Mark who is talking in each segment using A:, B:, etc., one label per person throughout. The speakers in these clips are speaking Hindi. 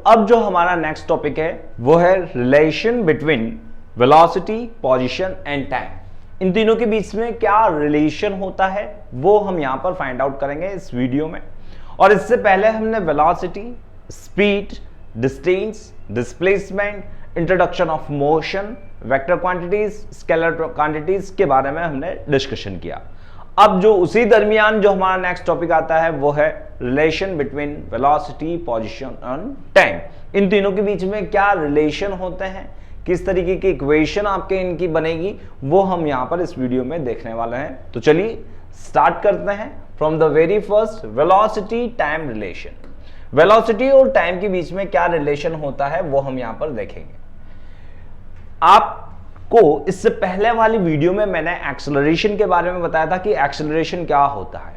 A: अब जो हमारा नेक्स्ट टॉपिक है वो है relation between velocity, position and time. इन तीनों के बीच में क्या रिलेशन होता है वो हम यहां पर फाइंड आउट करेंगे इस वीडियो में। और इससे पहले हमने velocity, speed, distance, displacement, introduction of motion, vector quantities, scalar quantities के बारे में हमने डिस्कशन किया। अब जो उसी दरमियान जो हमारा नेक्स्ट टॉपिक आता है वो है relation between velocity, position and time. इन तीनों के बीच में क्या रिलेशन होते हैं, किस तरीके की इक्वेशन आपके इनकी बनेगी, वो हम यहां पर इस वीडियो में देखने वाले हैं। तो चलिए स्टार्ट करते हैं from the very first, velocity time relation. Velocity और टाइम के बीच में क्या रिलेशन होता है वो हम यहां पर देखेंगे। आपको इससे पहले वाली वीडियो में मैंने एक्सेलरेशन के बारे में बताया था कि एक्सेलरेशन क्या होता है,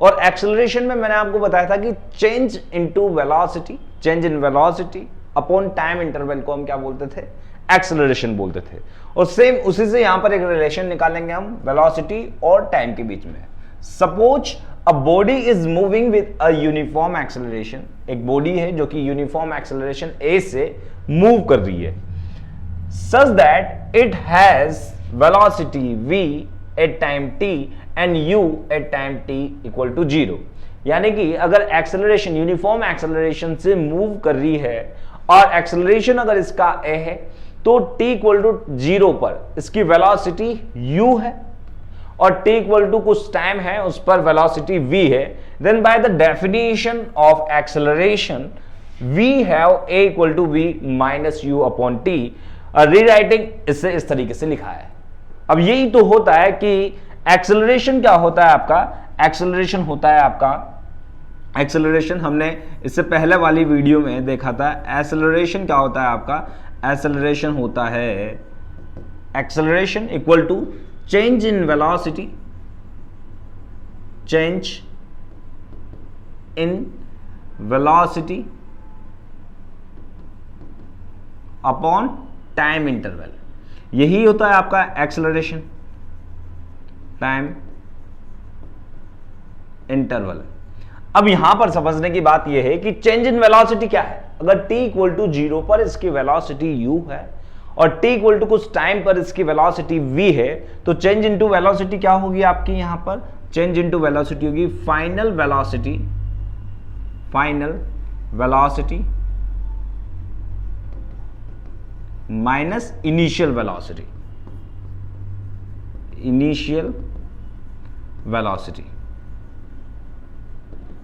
A: और एक्सेलरेशन में मैंने आपको बताया था कि change into velocity, change in velocity upon time interval को हम क्या बोलते थे, एक्सेलरेशन बोलते थे। और सेम उसी से यहां पर एक रिलेशन निकालेंगे हम वेलोसिटी और टाइम के बीच में। Suppose a body is moving with a uniform acceleration, एक बॉडी है जो कि यूनिफॉर्म एक्सेलरेशन ए से मूव कर रही है, such that it has velocity v at time t and u at time t equal to 0। यानी कि अगर एक्सेलरेशन यूनिफॉर्म एक्सेलरेशन से मूव कर रही है और एक्सेलरेशन अगर इसका a है तो t इक्वल टू 0 पर इसकी वेलोसिटी u है और t इक्वल टू कुछ टाइम है उस पर वेलोसिटी v है, then by the definition of acceleration v have a equal to v minus u upon t। Rewriting इससे इस तरीके से लिखा है। अब यही तो होता है कि एक्सेलरेशन क्या होता है आपका, एक्सेलरेशन होता है आपका, एक्सेलरेशन हमने इससे पहले वाली वीडियो में देखा था। एक्सेलरेशन क्या होता है आपका, एक्सेलरेशन होता है acceleration equal to change in velocity, change in velocity upon time interval. यही होता है आपका एक्सेलरेशन, टाइम इंटरवल। अब यहां पर समझने की बात यह है कि चेंज इन वेलोसिटी क्या है। अगर t इक्वल टू 0 पर इसकी वेलोसिटी u है और t इक्वल टू कुछ टाइम पर इसकी वेलोसिटी v है, तो चेंज इनटू वेलोसिटी क्या होगी आपकी, यहां पर चेंज इनटू वेलोसिटी होगी final velocity, final velocity minus initial velocity, initial velocity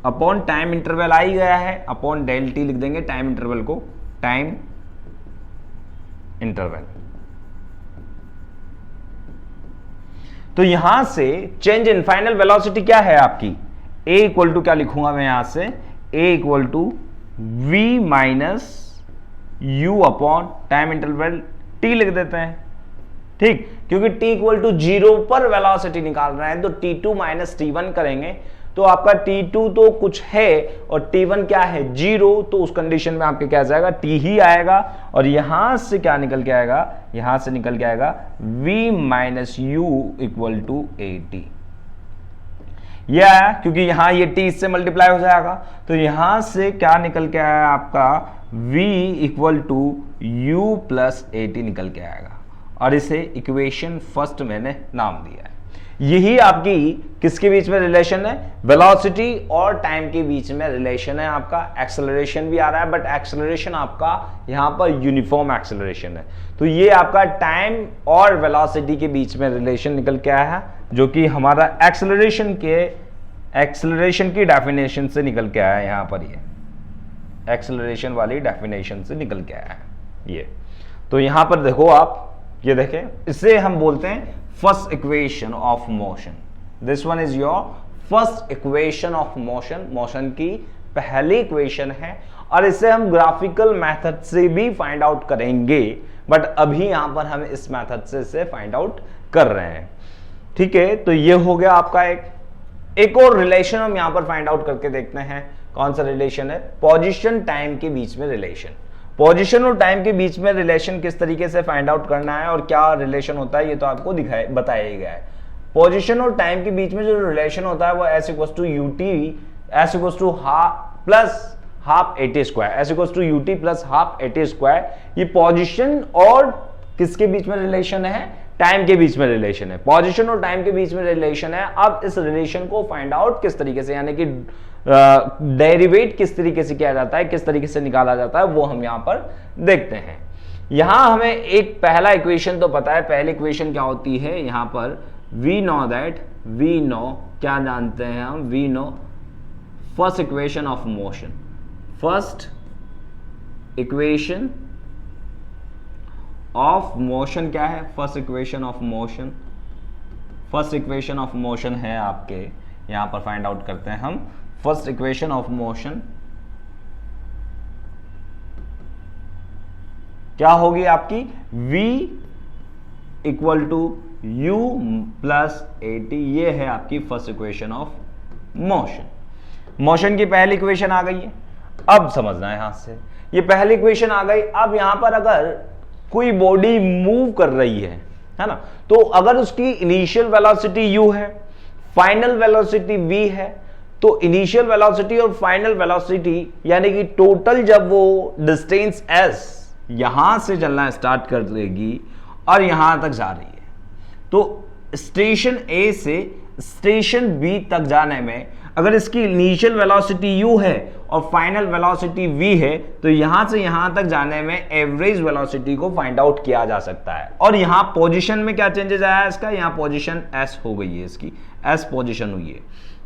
A: upon time interval आ ही गया है, अपॉन डेल टी लिख देंगे टाइम इंटरवल को, टाइम इंटरवल। तो यहां से चेंज इन फाइनल वेलोसिटी क्या है आपकी, a इक्वल टू क्या लिखूंगा मैं यहां से, a equal to v minus u upon time interval t लिख देते हैं, ठीक, क्योंकि t इक्वल टू 0 पर वेलोसिटी निकाल रहे हैं तो t2 माइनस t1 करेंगे तो आपका t2 तो कुछ है और t1 क्या है 0, तो उस कंडीशन में आपके क्या जाएगा, t ही आएगा। और यहां से क्या निकल के आएगा, यहां से निकल के आएगा v minus u equal to at। या क्योंकि यहां ये t इससे मल्टीप्लाई हो जाएगा तो यहां से क्या निकल के आया आपका v equal to u plus at निकल के आएगा, और इसे इक्वेशन फर्स्ट मैंने नाम दिया है। यही आपकी किसके बीच में रिलेशन है, वेलोसिटी और टाइम के बीच में रिलेशन है आपका। एक्सेलरेशन भी आ रहा है बट एक्सेलरेशन आपका यहां पर यूनिफॉर्म एक्सेलरेशन है, तो ये आपका टाइम और वेलोसिटी के बीच में रिलेशन निकल के आया है, जो कि हमारा एक्सेलरेशन की डेफिनेशन से निकल के आया है। यहां पर ये एक्सेलरेशन वाली डेफिनेशन से निकल के आया है ये। तो यहां पर देखो आप, ये देखें, इसे हम बोलते हैं first equation of motion. This one is your first equation of motion, motion की पहली इक्वेशन है, और इसे हम ग्राफिकल मेथड से भी फाइंड आउट करेंगे, बट अभी यहां पर हम इस मेथड से इसे फाइंड आउट कर रहे हैं, ठीक है। तो ये हो गया आपका एक और रिलेशन हम यहां पर फाइंड आउट करके देखते हैं। कौन सा रिलेशन है, पोजीशन टाइम के बीच में रिलेशन। पोजीशन और टाइम के बीच में रिलेशन किस तरीके से फाइंड आउट करना है और क्या रिलेशन होता है ये तो आपको बताया ही गया है। पोजीशन और टाइम के बीच में जो रिलेशन होता है वो s equals to ut, s equals to half plus half A T square, S equals to U T plus half A T square. ये पोजिशन और किसके बीच में रिलेशन है, टाइम के बीच में रिलेशन है, पोजीशन और टाइम के बीच में रिलेशन है। अब इस रिलेशन को फाइंड आउट किस तरीके से, यानी कि डेरिवेट किस तरीके से किया जाता है, किस तरीके से निकाला जाता है, वो हम यहां पर देखते हैं। यहां हमें एक पहला इक्वेशन तो पता है, पहली इक्वेशन क्या होती है, यहां पर we know that, we know क्या जानते हैं हम, we know first equation of motion, first equation of motion क्या है, first equation of motion, first equation of motion है आपके, यहां पर फाइंड आउट करते हैं हम। फर्स्ट इक्वेशन ऑफ मोशन क्या होगी आपकी, v equal to you plus A T, ये है आपकी first equation of motion. Motion की पहली इक्वेशन आ गई है। अब समझना है यहां से, ये पहली इक्वेशन आ गई। अब यहां पर अगर कोई बॉडी मूव कर रही है ना, तो अगर उसकी इनिशियल वेलोसिटी u है, फाइनल वेलोसिटी v है, तो इनिशियल वेलोसिटी और फाइनल वेलोसिटी यानी कि टोटल जब वो डिस्टेंस s यहां से चलना स्टार्ट कर देगी और यहां तक जा रही है, तो स्टेशन A से स्टेशन B तक जाने में अगर इसकी इनिशियल वेलोसिटी u है और फाइनल वेलोसिटी v है, तो यहां से यहां तक जाने में एवरेज वेलोसिटी को फाइंड आउट किया जा सकता है। और यहां पोजीशन में क्या चेंजेस आया है इसका, यहां पोजीशन s हो गई है, इसकी s पोजीशन हुई है।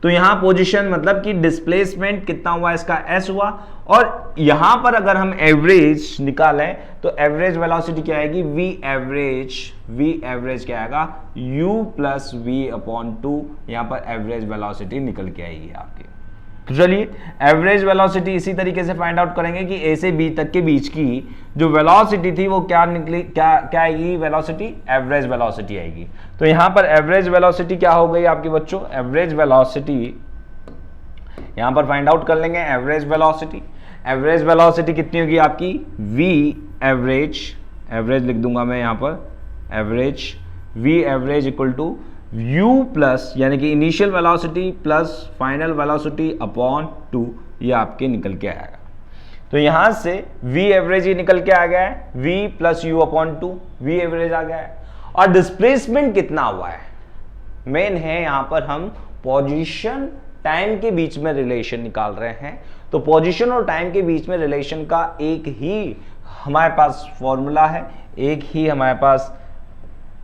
A: तो यहां पोजीशन मतलब कि डिस्प्लेसमेंट कितना हुआ, इसका s हुआ। और यहां पर अगर हम एवरेज निकालें तो एवरेज वेलोसिटी क्या आएगी, v एवरेज क्या आएगा, u प्लस वी अपॉन 2, यहां पर एवरेज वेलोसिटी निकल के आएगी आपकी। तो चलिए एवरेज वेलोसिटी इसी तरीके से फाइंड आउट करेंगे कि ए से बी तक के बीच की जो वेलोसिटी थी वो क्या निकली, क्या आएगी वेलोसिटी, एवरेज वेलोसिटी आएगी। तो यहां पर एवरेज वेलोसिटी क्या हो गई आपकी बच्चों, एवरेज वेलोसिटी यहां पर फाइंड आउट कर लेंगे। एवरेज वेलोसिटी कितनी होगी आपकी, v एवरेज लिख दूंगा मैं यहां पर, average v average equal to u plus यानी कि initial velocity plus final velocity upon 2, ये आपके निकल के आएगा। तो यहां से v एवरेज ही निकल के आ गया है, v plus U upon 2, v average आ गया है। और डिस्प्लेसमेंट कितना हुआ है, मेन है यहां पर हम पोजीशन टाइम के बीच में रिलेशन निकाल रहे हैं। तो पोजीशन और टाइम के बीच में रिलेशन का एक ही हमारे पास फॉर्मूला है, एक ही हमारे पास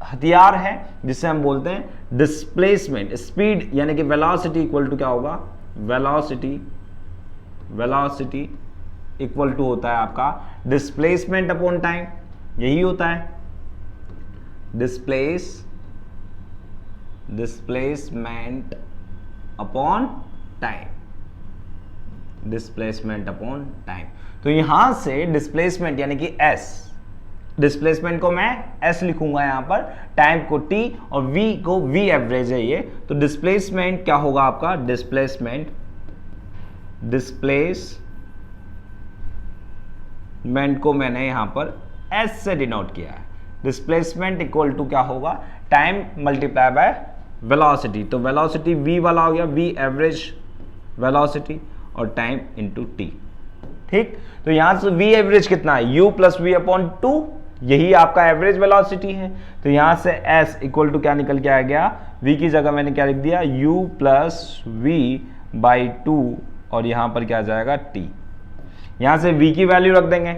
A: हथियार है, जिसे हम बोलते हैं डिस्प्लेसमेंट। स्पीड यानी कि वेलोसिटी इक्वल टू क्या होगा, वेलोसिटी इक्वल टू होता है आपका डिस्प्लेसमेंट अपॉन टाइम, यही होता है डिस्प्लेसमेंट अपॉन टाइम। तो यहां से डिस्प्लेसमेंट यानी कि s, डिस्प्लेसमेंट को मैं s लिखूंगा यहां पर, टाइम को t और v को v एवरेज है ये। तो डिस्प्लेसमेंट क्या होगा आपका, डिस्प्लेसमेंट को मैंने यहां पर s से डिनोट किया है। डिस्प्लेसमेंट इक्वल टू क्या होगा, टाइम मल्टीप्लाई बाय वेलोसिटी। तो वेलोसिटी v वाला हो गया, v एवरेज वेलोसिटी और टाइम इंटू t, ठीक। तो यहां से v एवरेज कितना है, u प्लस वी अपॉन 2, यही आपका एवरेज वेलोसिटी है। तो यहां से s इक्वल टू क्या निकल के आ गया, v की जगह मैंने क्या लिख दिया, u प्लस वी बाई 2 और यहां पर क्या जाएगा t। यहां से v की वैल्यू रख देंगे,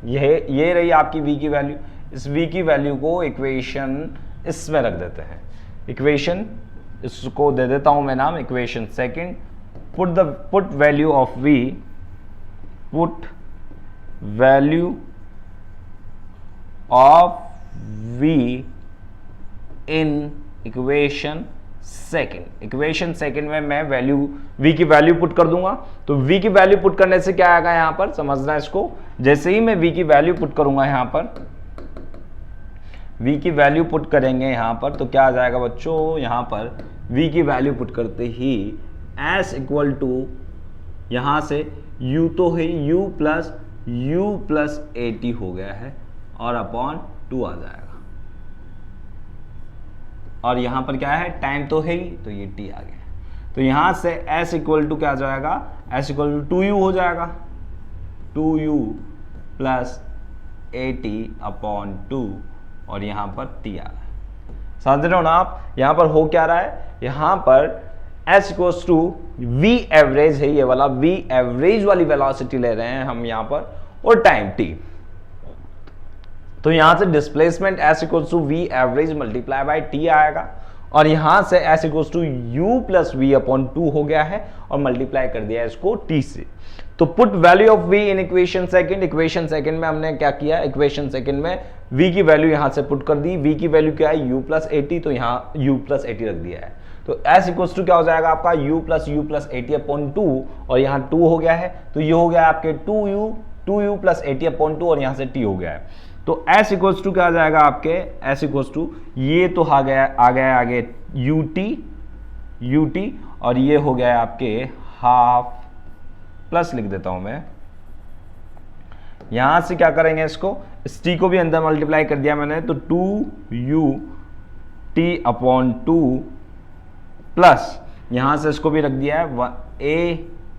A: ये रही आपकी v की वैल्यू। इस v की वैल्यू को इक्वेशन इसमें रख देते हैं, इक्वेशन इसको दे देता हूं मैं नाम, equation second. Put value of v, put value of v in equation second में मैं वैल्यू v की वैल्यू पुट कर दूंगा। तो v की वैल्यू पुट करने से क्या आएगा, यहां पर समझना इसको, जैसे ही मैं v की वैल्यू पुट करूंगा यहां पर, v की वैल्यू पुट करेंगे यहां पर, तो क्या आ जाएगा बच्चों, यहां पर v की वैल्यू पुट करते ही s इक्वल टू यहां से u तो है u प्लस ए टी हो गया है और अपॉन 2 आ जाएगा। और यहां पर क्या है, टाइम तो है ही, तो ये t आ गया। तो यहां से s इक्वल टू क्या आ जाएगा, s इक्वल टू 2u हो जाएगा, 2u प्लस 80/2 और यहां पर t आ रहा है। समझ रहे हो ना आप? यहां पर हो क्या रहा है, यहां पर s equals to v average है, ये वाला v एवरेज वाली वेलोसिटी ले रहे हैं हम यहां पर, और टाइम t। तो यहां से displacement s equals to v average multiply by t आएगा, और यहां से s equals to u plus v/2 हो गया है और मल्टीप्लाई कर दिया इसको t से। तो put value of v in equation second. Equation second में हमने क्या किया, इक्वेशन सेकंड में v की वैल्यू यहां से पुट कर दी। v की वैल्यू क्या है, u प्लस 80, तो यहां u प्लस 80 रख दिया है। तो s इक्वल्स टू क्या हो जाएगा आपका, u प्लस 80/2, और यहां 2 हो गया है, तो ये हो गया आपके 2u प्लस 80/2, और यहां से t हो गया है। तो s इक्वल्स टू क्या आ जाएगा आपके, s इक्वल्स टू ये तो आ गया आगे ut, और ये हो गया आपके हाफ, प्लस लिख देता हूं मैं। यहां से क्या करेंगे, इसको इस t को भी अंदर मल्टीप्लाई कर दिया मैंने, तो 2ut/2 प्लस यहां से इसको भी रख दिया है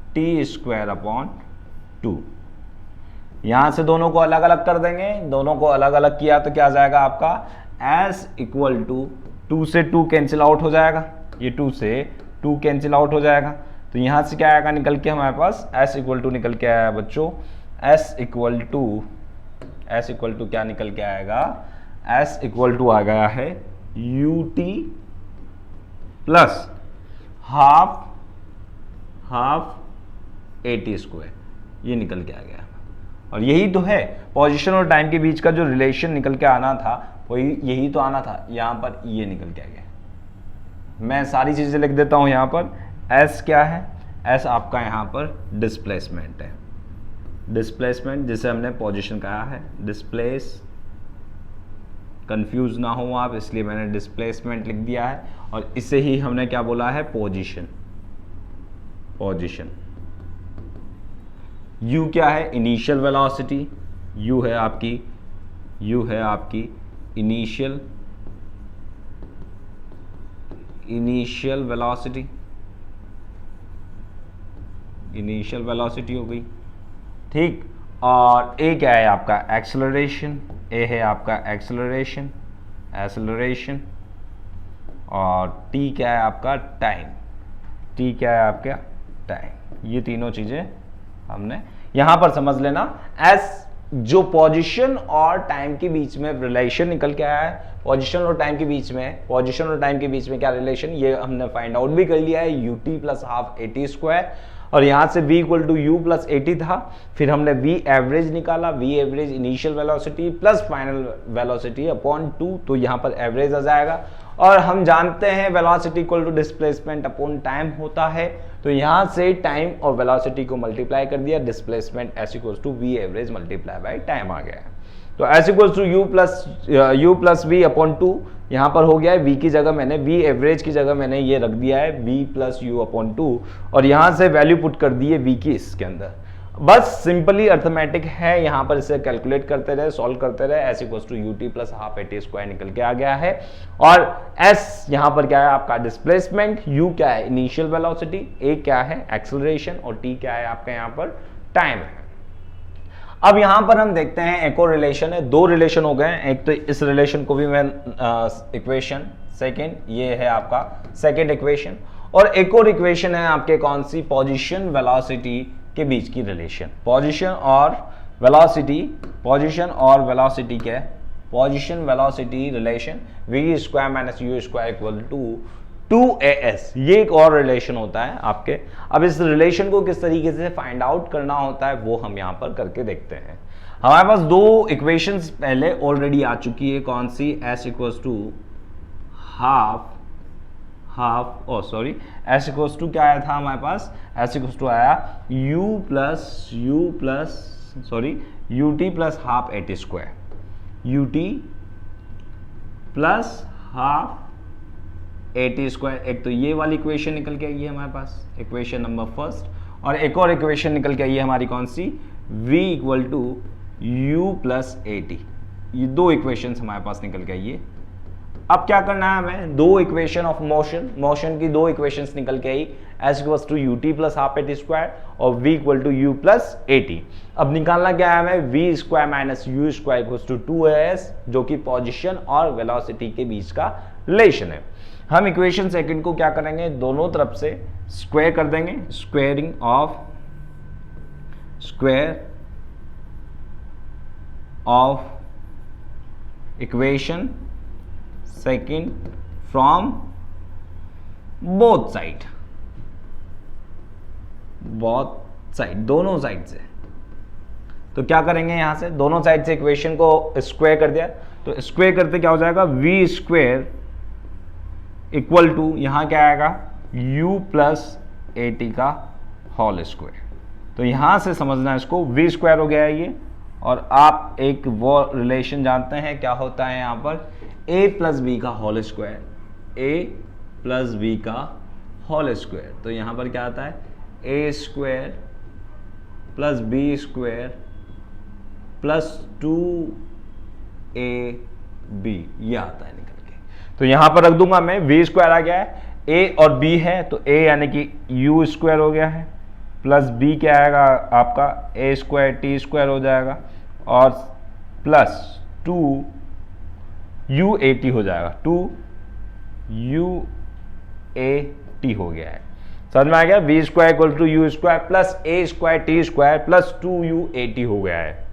A: at²/2। यहां से दोनों को अलग अलग कर देंगे, दोनों को अलग अलग किया तो क्या आ जाएगा आपका, s इक्वल टू 2 से 2 कैंसिल आउट हो जाएगा, ये 2 से 2 कैंसिल आउट हो जाएगा। तो यहां से क्या आएगा निकल के हमारे पास, s इक्वल टू निकल के आया बच्चों, s इक्वल टू क्या निकल के आएगा, s इक्वल टू आ गया है ut प्लस हाफ at², ये निकल के आ गया। और यही तो है पोजीशन और टाइम के बीच का जो रिलेशन निकल के आना था, वही यही तो आना था, यहां पर ये निकल के आ गया। मैं सारी चीजें लिख देता हूं यहां पर। s क्या है, s आपका यहां पर डिस्प्लेसमेंट है, डिस्प्लेसमेंट जिसे हमने पोजीशन कहा है, डिस्प्लेस, कंफ्यूज ना हो आप, इसलिए मैंने डिस्प्लेसमेंट लिख दिया है, और इसे ही हमने क्या बोला है, पोजीशन। u क्या है, इनिशियल वेलोसिटी, u है आपकी इनिशियल वेलोसिटी हो गई, ठीक। और a क्या है आपका, एक्सेलरेशन, a है आपका एक्सेलरेशन, और t क्या है आपका, टाइम। ये तीनों चीजें हमने यहां पर समझ लेना। s जो पोजीशन और टाइम के बीच में रिलेशन निकल के आया है, पोजीशन और टाइम के बीच में क्या रिलेशन, ये हमने फाइंड आउट भी कर लिया है, ut प्लस हाफ at², और यहां से v equal to u plus 80 था, फिर हमने v एवरेज निकाला, v average initial velocity plus final velocity upon 2, तो यहां पर एवरेज आ जाएगा। और हम जानते हैं velocity equal to displacement upon time होता है, तो यहां से टाइम और वेलोसिटी को मल्टीप्लाई कर दिया, displacement s equal to v average multiply by time आ गया है। तो s equal to u plus v/2 यहां पर हो गया है, v की जगह मैंने, v एवरेज की जगह मैंने ये रख दिया है v प्लस u/2, और यहां से वैल्यू पुट कर दी है v की इसके अंदर। बस सिंपली अर्थमेटिक है, यहां पर इसे कैलकुलेट करते रहे, सॉल्व करते रहे, s equal to ut plus half at² निकल के आ गया है। और s यहां पर क्या है आपका डिस्प्लेसमेंट, u क्या है इनिशियल वेलोसिटी, a क्या है एक्सेलरेशन, और t क्या है आपका यहां पर टाइम है। अब यहां पर हम देखते हैं एक और रिलेशन है, दो रिलेशन हो गए हैं, एक तो इस रिलेशन को भी मैं इक्वेशन सेकंड, ये है आपका सेकंड इक्वेशन, और एक और इक्वेशन है आपके कौन सी, पोजीशन वेलोसिटी के बीच की relation, position velocity relation v² minus u² equal to 2as, ये एक और रिलेशन होता है आपके। अब इस रिलेशन को किस तरीके से फाइंड आउट करना होता है वो हम यहां पर करके देखते हैं। हमारे पास दो इक्वेशंस पहले ऑलरेडी आ चुकी है, कौन सी, s equals to s equals to क्या आया था हमारे पास, s इक्वल्स टू आया ut plus half at², ut plus half at²। एक तो ये वाली इक्वेशन निकल के आई है हमारे पास, इक्वेशन नंबर फर्स्ट, और एक और इक्वेशन निकल के आई है हमारी कौन सी, v equal to u plus 80। ये दो इक्वेशंस हमारे पास निकल के आई है, अब क्या करना है हमें, दो इक्वेशन ऑफ मोशन की दो इक्वेशंस निकल के आई, s equals to ut plus half a t square और v equal to u plus a t. अब निकालना क्या है हमें, v square minus u square equals to 2as, जो कि पोजीशन और वेलोसिटी के बीच का रिलेशन है। हम इक्वेशन सेकंड को क्या करेंगे, दोनों तरफ से स्क्वायर कर देंगे, squaring of equation second from both side, दोनों साइड से। तो क्या करेंगे, यहां से दोनों साइड से इक्वेशन को स्क्वायर कर दिया, तो स्क्वायर करते क्या हो जाएगा, v स्क्वायर इक्वल टू यहां क्या आएगा, u प्लस एटी का होल स्क्वायर। तो यहां से समझना इसको, v स्क्वायर हो गया है ये, और आप एक वो रिलेशन जानते हैं क्या होता है यहां पर, a प्लस बी का whole square, a plus b का होल स्क्वायर। तो यहां पर क्या आता है, a square plus b square plus 2ab, ये आता है निकल के। तो यहां पर रख दूंगा मैं, v स्क्वायर आ गया है, a और b है, तो a यानी कि u स्क्वायर हो गया है, प्लस b क्या आएगा आपका, a स्क्वायर t स्क्वायर हो जाएगा, और प्लस 2uat हो जाएगा, 2uat हो गया है। समझ में आ गया, v square equal to u square plus a square t square plus 2uat हो गया है।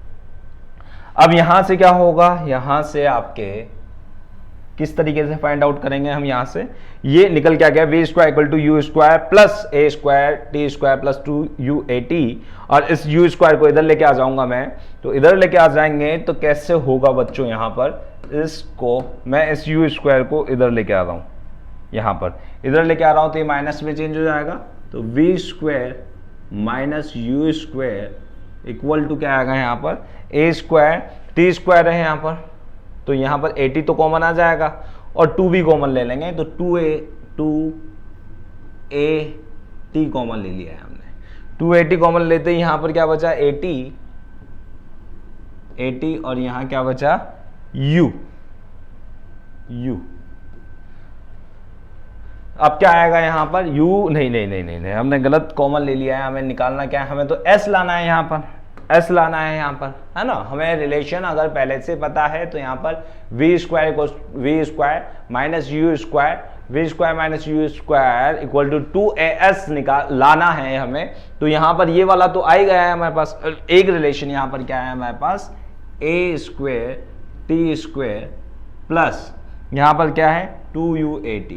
A: अब यहां से क्या होगा, यहां से आपके किस तरीके से फाइंड आउट करेंगे हम, यहां से ये निकल के आ गया, v square equal to u square plus a square t square plus 2uat, और इस u स्क्वायर को इधर लेके आ जाऊंगा मैं, तो इधर लेके आ जाएंगे तो कैसे होगा बच्चों, यहां पर इसको मैं इस u स्क्वायर को इधर लेके आ रहा हूं, यहां पर इधर लेके आ रहा हूं, तो ये माइनस में चेंज हो जाएगा, तो v square minus u square equal to क्या आएगा यहाँ पर, a स्क्वायर t स्क्वायर है यहाँ पर, तो यहाँ पर 80 तो कॉमन आ जाएगा, और 2 भी कॉमन ले लेंगे, तो 2at कॉमन ले लिया है हमने, 280 कॉमन लेते ही यहाँ पर क्या बचा, 80 और यहाँ क्या बचा, u। अब क्या आएगा यहाँ पर, u नहीं, हमने गलत कॉमन ले लिया है, हमें निकालना क्या है, हमें तो s लाना है यहाँ पर, s लाना है यहाँ पर, है ना। हमें रिलेशन अगर पहले से पता है तो यहाँ पर v square minus u square equal to 2as लाना है हमें। तो यहाँ पर ये वाला तो आ ही गया है हमारे पास, एक रिलेशन यहाँ पर क्या है हमारे पास, a square t square plus यहाँ पर क्या है 2uat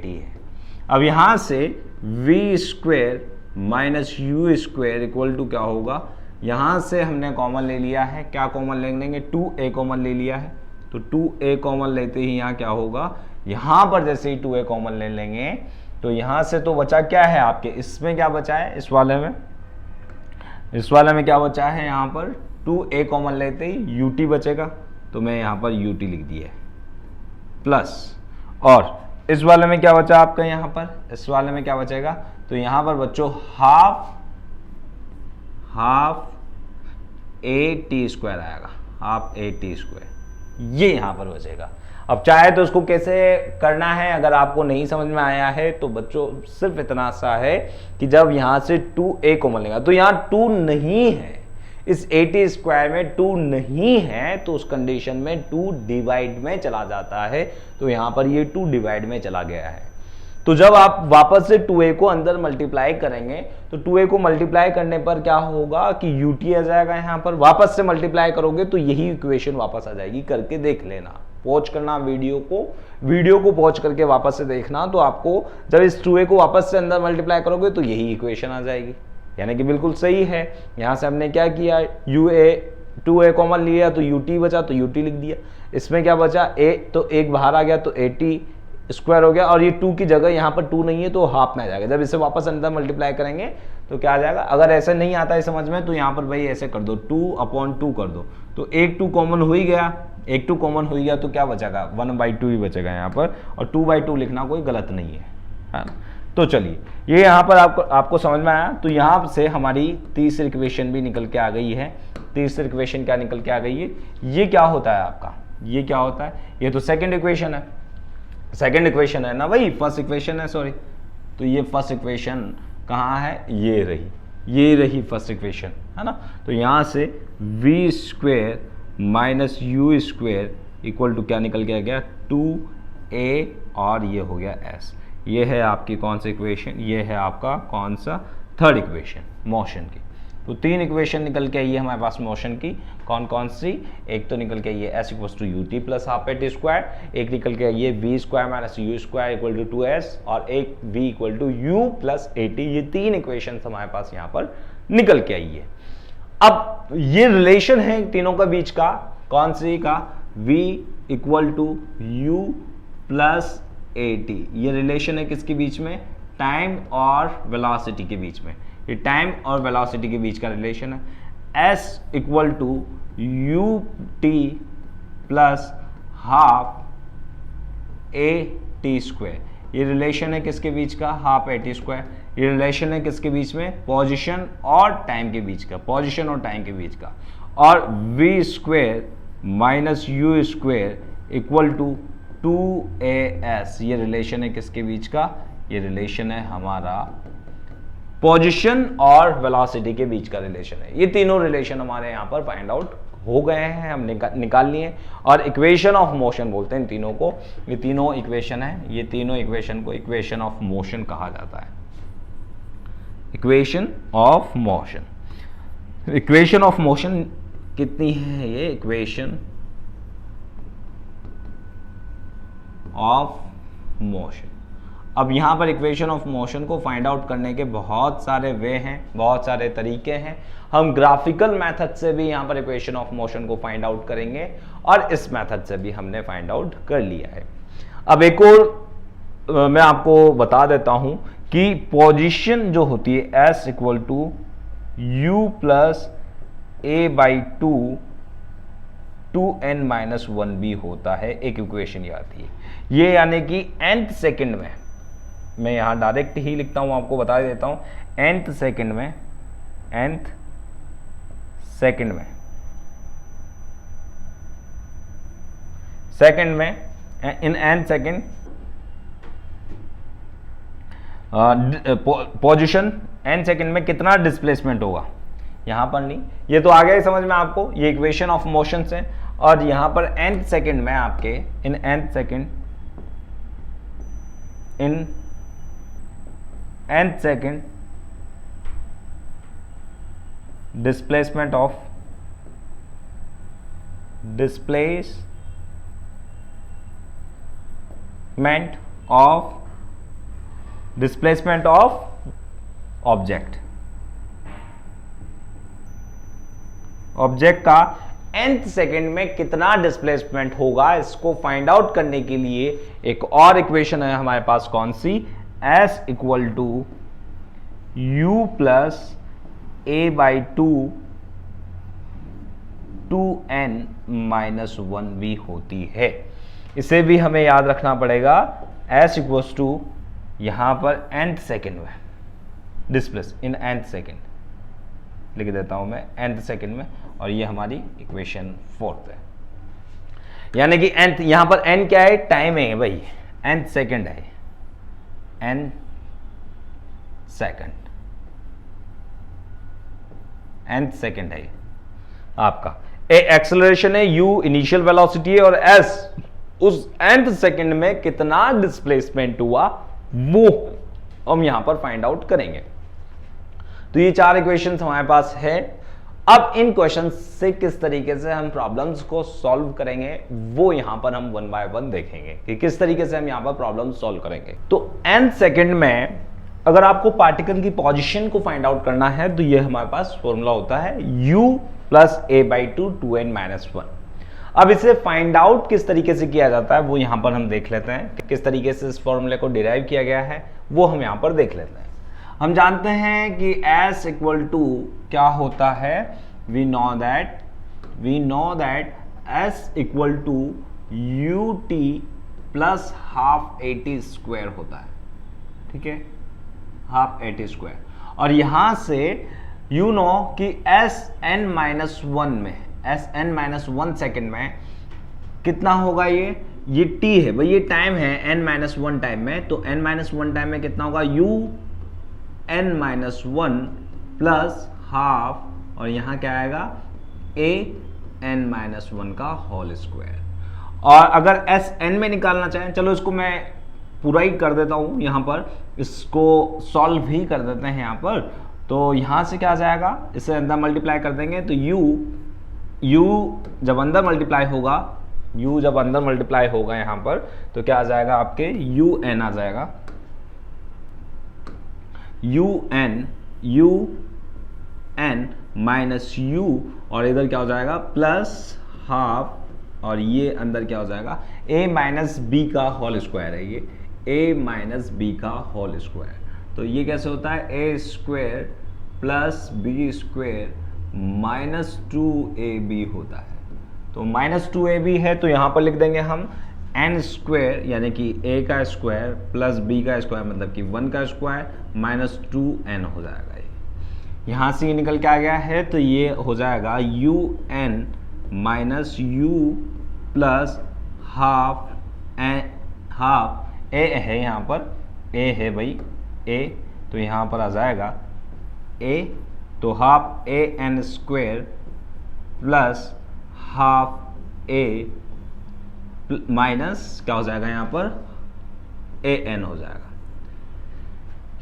A: है। अब यहाँ से v square minus u square equal to क्या होगा, यहाँ से हमने कॉमन ले लिया है, क्या कॉमन ले लेंगे, 2a कॉमन ले लिया है, तो 2a कॉमन लेते ही यहाँ क्या होगा, यहाँ पर जैसे ही 2a कॉमन ले लेंगे तो यहाँ से तो बचा क्या है आपके, इसमें क्या बचा है, इस वाले में क्या बचा है, यहाँ पर 2a कॉमन लेते ही ut बचेगा, तो मैं यहाँ पर ut लिख दिया प्लस, और इस वाले में क्या बचा आपका, यहाँ पर इस वाले में क्या बचेगा, तो यहाँ पर बच्चों हाफ at स्क्वायर आएगा, हाफ at स्क्वायर, ये यहाँ पर बचेगा। अब चाहे तो उसको कैसे करना है, अगर आपको नहीं समझ में आया है तो बच्चों सिर्फ इतना सा है कि जब यहाँ से 2a कॉमन लेगा, तो यहाँ 2 नहीं है, इस at स्क्वायर में 2 नहीं है, तो उस कंडीशन में 2 डिवाइड में चला जाता है, तो यहाँ पर ये 2 डिवाइड में चला गया है। तो जब आप वापस से 2a को अंदर मल्टीप्लाई करेंगे, तो 2a को मल्टीप्लाई करने पर क्या होगा कि ut आ जाएगा, यहाँ पर वापस से मल्टीप्लाई करोगे तो यही इक्वेशन वापस आ जाएगी, करके देख लेना, पॉज करना वीडियो को पॉज करके वापस से देखना, तो आपको जब इस 2a को वापस से अंदर मल्टीप्लाई करोगे तो यही इक्वेशन आ जाएगी, यानी कि बिल्कुल सही है। यहाँ से हमने क्या किया, 2a कॉमन लिया तो ut बचा, तो ut लिख दिया, इसमें क्या बचा a, तो एक बाहर आ गया तो at स्क्वायर हो गया, और ये 2 की जगह यहाँ पर 2 नहीं है तो हाफ में आ जाएगा। जब इसे वापस अंदर मल्टीप्लाई करेंगे तो क्या आ जाएगा, अगर ऐसे नहीं आता है समझ में तो यहाँ पर भाई ऐसे कर दो, 2/2 कर दो, तो एक 2 कॉमन हो ही गया, एक 2 कॉमन हो गया तो क्या बचेगा, 1/2 ही बचेगा यहाँ पर, और 2/2 लिखना कोई गलत नहीं है ना। तो चलिए ये यहाँ पर आपको समझ में आया। तो यहाँ से हमारी तीसरी इक्वेशन भी निकल के आ गई है। तीसरी इक्वेशन क्या निकल के आ गई है, ये क्या होता है आपका, ये क्या होता है, ये तो सेकंड इक्वेशन है, सेकंड इक्वेशन है ना भाई, फर्स्ट इक्वेशन है सॉरी। तो ये फर्स्ट इक्वेशन कहाँ है, ये रही फर्स्ट इक्वेशन, है ना। तो यहाँ से v square minus u square equal to क्या निकल के आ गया, 2a, और ये हो गया s। ये है आपकी कौन सा इक्वेशन, ये है आपका कौन सा, थर्ड इक्वेशन मोशन की। तो 3 इक्वेशन निकल के आई है हमारे पास मोशन की, कौन कौन सी, एक तो निकल के आई है s equals to U T plus half A T square, एक निकल के आई है v square minus u square equal to 2s, और एक v equal to you plus A T. ये 3 इक्वेशन हमारे पास यहाँ पर निकल के आई है। अब ये रिलेशन है तीनों के बीच का, कौन सी का, v equal to you plus A T. ये रिलेशन है किसके बीच में, टाइम और वेलोसिटी के बीच में। ये टाइम और वेलोसिटी के बीच का रिलेशन है। s equal to U T plus half A T square. ये रिलेशन है किसके बीच का, हाफ ए टी स्क्वायर। ये रिलेशन है किसके बीच में, पोजीशन और टाइम के बीच का, पोजीशन और टाइम के बीच का। और v square minus u square equal to 2as। ये रिलेशन है किसके बीच का, ये रिलेशन है हमारा पोजीशन और वेलोसिटी के बीच का रिलेशन है। ये तीनों रिलेशन हमारे यहाँ पर फाइंड आउट हो गए हैं, हम निकाल लिए, और इक्वेशन ऑफ मोशन बोलते हैं इन तीनों को। ये तीनों इक्वेशन है, ये तीनों इक्वेशन को इक्वेशन ऑफ मोशन कहा जाता है, equation of motion. Equation of motion कितनी है, ये इक्वेशन ऑफ मोशन। अब यहाँ पर इक्वेशन ऑफ मोशन को फाइंड आउट करने के बहुत सारे वे हैं, बहुत सारे तरीके हैं। हम ग्राफिकल मेथड से भी यहाँ पर इक्वेशन ऑफ मोशन को फाइंड आउट करेंगे, और इस मेथड से भी हमने फाइंड आउट कर लिया है। अब एक और मैं आपको बता देता हूँ कि पोजीशन जो होती है s equal to you plus a by two 2n minus 1b होता है, एक इक्वेशन ये आती है। ये यानी कि nth सेकंड में, मैं यहाँ डायरेक्ट ही लिखता हूँ, आपको बता देता हूँ, nth सेकंड में, nth सेकंड में, सेकंड में, इन nth second position n second में कितना डिस्प्लेसमेंट होगा, यहां पर नहीं, ये तो आ गया ही समझ में आपको, ये इक्वेशन ऑफ मोशन से। और यहां पर nth सेकंड में आपके, इन nth second, in nth second displacement of object, object का nth सेकंड में कितना डिस्प्लेसमेंट होगा, इसको फाइंड आउट करने के लिए एक और इक्वेशन है हमारे पास, कौन सी, s equal to you plus a by two 2n minus 1b होती है। इसे भी हमें याद रखना पड़ेगा, s इक्वल्स टू यहां पर nth सेकंड में डिस्प्लेस, इन nth सेकंड लिख देता हूं मैं, nth सेकंड में, और ये हमारी इक्वेशन 4th है। यानी कि nth, यहां पर n क्या है, टाइम है भाई, nth सेकंड है, n सेकंड, nth सेकंड है आपका। एक्सेलरेशन है, u इनिशियल वेलोसिटी है, और s उस nth सेकंड में कितना डिस्प्लेसमेंट हुआ वो हम यहां पर फाइंड आउट करेंगे। तो ये 4 इक्वेशंस हमारे पास है। अब इन क्वेश्चन से किस तरीके से हम प्रॉब्लम्स को सॉल्व करेंगे वो यहां पर हम 1 बाय 1 देखेंगे कि किस तरीके से हम यहां पर प्रॉब्लम सॉल्व करेंगे। तो nth सेकंड में अगर आपको पार्टिकल की पोजीशन को फाइंड आउट करना है तो ये हमारे पास फॉर्मूला होता है u plus a by two 2n minus 1। अब इसे फाइंड आउट किस तरीके से किया जाता है वो यहां पर हम देख लेते हैं, किस तरीके से इस फॉर्मूले को डिराइव किया गया है वो हम यहां पर देख लेते हैं। हम जानते हैं कि s इक्वल टू क्या होता है, we know that s equal to U T plus half A T square होता है, ठीक है, हाफ ए टी स्क्वायर। और यहां से यू नो कि s n माइनस 1 में, s n माइनस 1 सेकेंड में कितना होगा ये t है भाई, ये टाइम है n-1 टाइम में, तो n-1 टाइम में कितना होगा u n-1 प्लस हाफ, और यहाँ क्या आएगा a n-1 का होल स्क्वायर। और अगर एस एन में निकालना चाहें, चलो इसको मैं पूरा ही कर देता हूँ, यहाँ पर इसको सॉल्व ही कर देते हैं यहाँ पर। तो यहाँ से क्या आ जाएगा, इसे अंदर मल्टीप्लाई कर देंगे तो u जब अंदर मल्टीप्लाई होगा, u जब अंदर मल्टीप्लाई होगा यहाँ पर, तो क्या आ जाएगा आपके un आ जाएगा, un माइनस u, और इधर क्या हो जाएगा प्लस हाफ, और ये अंदर क्या हो जाएगा a माइनस बी का होल स्क्वायर है, ये a माइनस बी का होल स्क्वायर। तो ये कैसे होता है, a square plus b square minus 2ab होता है। तो माइनस 2ab है, तो यहाँ पर लिख देंगे हम n स्क्वायर, यानी कि a का स्क्वायर प्लस b का स्क्वायर, मतलब कि 1 का स्क्वायर माइनस 2n हो जाएगा। ये यहाँ से ये निकल के आ गया है, तो ये हो जाएगा un minus u plus half a है, यहाँ पर a है भाई a, तो यहाँ पर आ जाएगा a, तो half a n square plus half a minus क्या हो जाएगा यहाँ पर a n हो जाएगा।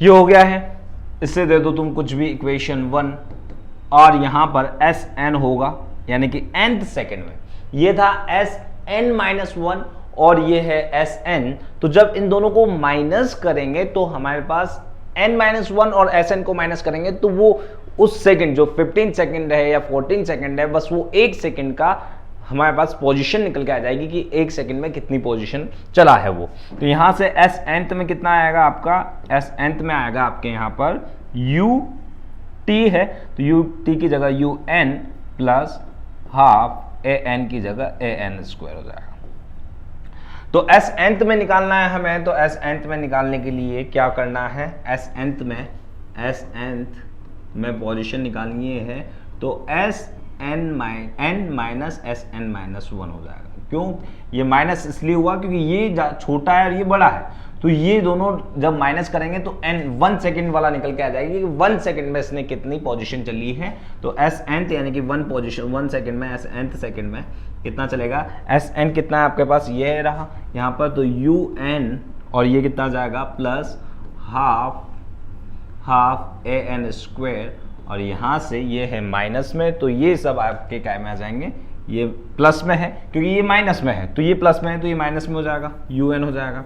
A: ये हो गया है, इससे दे दो तुम कुछ भी इक्वेशन 1, और यहाँ पर एस एन होगा, यानी कि nth सेकेंड में। ये था एस एन माइनस 1 और ये है एस एन, तो जब इन दोनों को माइनस करेंगे तो हमारे पास n माइनस 1 और एस एन को माइनस करेंगे तो वो उस सेकंड जो 15 सेकंड है या 14 सेकंड है, बस वो 1 सेकंड का हमारे पास पोजीशन निकल के आ जाएगी कि 1 सेकंड में कितनी पोजीशन चला है वो। तो यहाँ से एस एनथ में कितना आएगा आपका, एस एनथ में आएगा आपके यहाँ पर u t है, तो u t की जगह u n plus half a n की जगह a n स्क्वायर हो जाएगा। तो एस एनथ में निकालना है हमें, तो एस एनथ में निकालने के लिए क्या करना है, एस एनथ में पोजीशन निकालनी है, तो s n minus s n minus 1 हो जाएगा। क्यों ये माइनस इसलिए हुआ क्योंकि ये छोटा है और ये बड़ा है, तो ये दोनों जब माइनस करेंगे तो n 1 सेकंड वाला निकल के आ जाएगी कि 1 सेकंड में इसने कितनी पोजीशन चली है। तो एस एनथ यानी कि 1 पोजीशन 1 सेकंड में, एस एनथ सेकंड में कितना चलेगा, एस एन कितना है आपके पास, ये रहा यहाँ पर, तो यू एन और ये कितना जाएगा plus half A N square, और यहाँ से ये है माइनस में, तो ये सब आपके क्या में आ जाएंगे, ये प्लस में है क्योंकि ये माइनस में है, तो ये प्लस में है तो ये माइनस में हो जाएगा, यू एन हो जाएगा।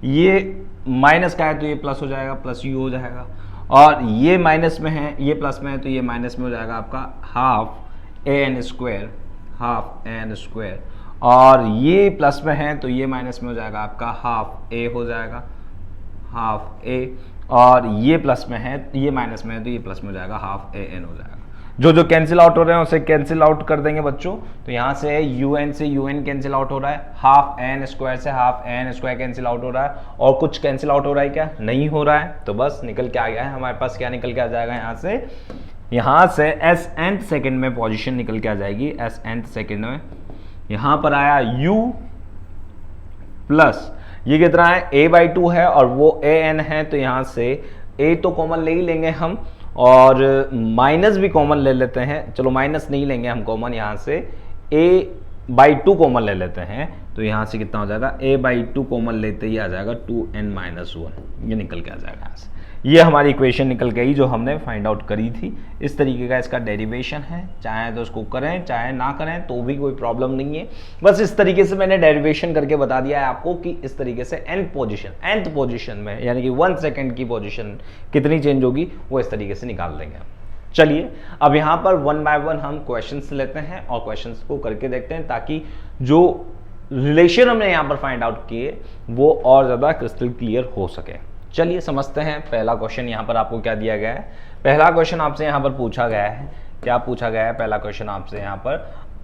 A: ये माइनस का है तो ये प्लस हो जाएगा, प्लस यू हो जाएगा, और ये माइनस में है, ये प्लस में है तो ये माइनस में हो जाएगा आपका half A N square, half A N square, और ये प्लस में है तो ये माइनस में हो जाएगा आपका हाफ ए हो जाएगा, हाफ ए, और ये प्लस में है, ये माइनस में है तो ये प्लस में हो जाएगा, हाफ ए एन हो जाएगा। जो कैंसिल आउट हो रहे हैं उसे कैंसिल आउट कर देंगे बच्चों। तो यहाँ से यू एन से यू एन कैंसिल आउट हो रहा है, हाफ एन स्क्वायर से half an square cancel out हो रहा है, और कुछ कैंसिल आउट हो रहा है क्या, नहीं हो रहा है, तो बस निकल के आ गया है हमारे पास, क्या निकल के आ जाएगा यहाँ से एस एनथ सेकेंड में पोजीशन निकल के आ जाएगी, एस एनथ सेकेंड में यहाँ पर आया u प्लस ये कितना है a/2 है और वो an है, तो यहाँ से a तो कॉमन ले ही लेंगे हम, और माइनस भी कॉमन ले लेते हैं, चलो माइनस नहीं लेंगे हम कॉमन, यहाँ से a/2 कॉमन ले लेते हैं, तो यहाँ से कितना हो जाएगा a/2 कॉमन लेते ही आ जाएगा 2n-1, ये निकल के आ जाएगा यहाँ से। ये हमारी इक्वेशन निकल गई जो हमने फाइंड आउट करी थी। इस तरीके का इसका डेरिवेशन है, चाहे तो उसको करें चाहे ना करें तो भी कोई प्रॉब्लम नहीं है, बस इस तरीके से मैंने डेरिवेशन करके बता दिया है आपको कि इस तरीके से nth पोजीशन में यानी कि 1 सेकंड की पोजीशन कितनी चेंज होगी वो इस तरीके से निकाल देंगे हम। चलिए अब यहाँ पर 1 बाय 1 हम क्वेश्चंस लेते हैं और क्वेश्चंस को करके देखते हैं, ताकि जो रिलेशन हमने यहाँ पर फाइंड आउट किए वो और ज़्यादा क्रिस्टल क्लियर हो सके। चलिए समझते हैं। पहला क्वेश्चन यहाँ पर आपको क्या दिया गया है, पहला क्वेश्चन आपसे यहाँ पर पूछा गया है, क्या पूछा गया है, पहला क्वेश्चन आपसे यहाँ पर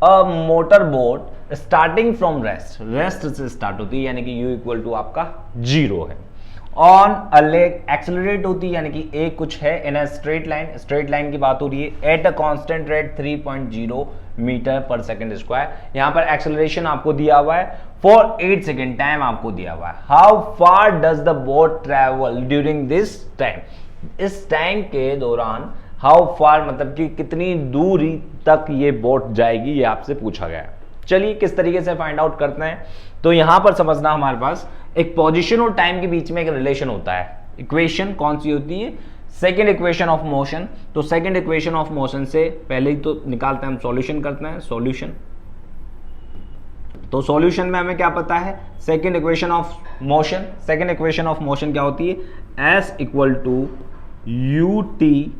A: a motor boat starting from rest से स्टार्ट होती है, यानी कि u इक्वल टू आपका 0 है, ऑन अ लेग एक्सेलरेट होती है, यानी कि एक कुछ है इन अ स्ट्रेट लाइन की बात हो रही है at a constant rate 3.0 metre per second square. यहां पर एक्सेलरेशन आपको दिया हुआ है फॉर 8 सेकेंड, टाइम आपको दिया हुआ है। How far does the boat travel during this time, इस टाइम के दौरान हाउ फार मतलब कि कितनी दूरी तक ये बोट जाएगी, ये आपसे पूछा गया है। चलिए किस तरीके से फाइंड आउट करते हैं, तो यहां पर समझना हमारे पास एक पोजीशन और टाइम के बीच में एक रिलेशन होता है। इक्वेशन कौन सी होती है, सेकेंड इक्वेशन ऑफ मोशन। तो सेकेंड इक्वेशन ऑफ मोशन से पहले ही तो निकालते हैं हम, सॉल्यूशन करते हैं सॉल्यूशन। तो सॉल्यूशन में हमें क्या पता है, second equation of motion, second equation of motion क्या होती है, s equal to U T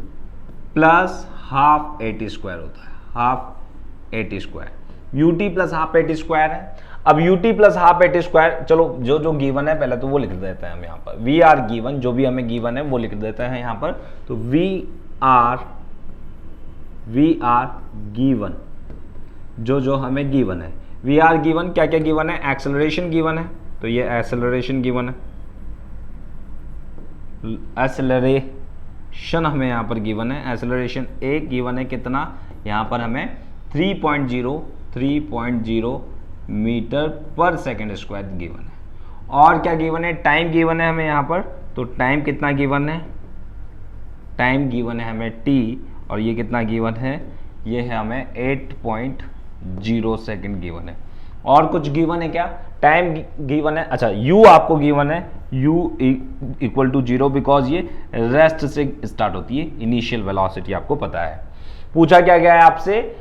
A: plus half A T square होता है, half A T square. U T plus half A T square है। अब u T plus half A T square, चलो जो जो गिवन है पहले तो वो लिख देते हैं हम यहाँ पर, वी आर गिवन, जो भी हमें गिवन है वो लिख देते हैं यहाँ पर। तो वी आर गिवन, जो जो हमें गिवन है, वी आर गिवन, क्या क्या गिवन है, एक्सेलरेशन गिवन है, तो ये एक्सेलरेशन गिवन है, एक्सेलरेशन हमें यहाँ पर गिवन है, एक्सेलरेशन ए गिवन है कितना, यहाँ पर हमें 3.0 metre per second square given है। और क्या गिवन है, टाइम गिवन है हमें यहाँ पर, तो टाइम कितना गिवन है, टाइम गिवन है हमें t, और ये कितना गिवन है, ये है हमें 8.0 सेकेंड गिवन है। और कुछ गिवन है क्या, टाइम गिवन है, अच्छा u आपको गिवन है, u इक्वल टू 0 बिकॉज ये रेस्ट से स्टार्ट होती है, इनिशियल वेलोसिटी आपको पता है। पूछा क्या गया है आपसे,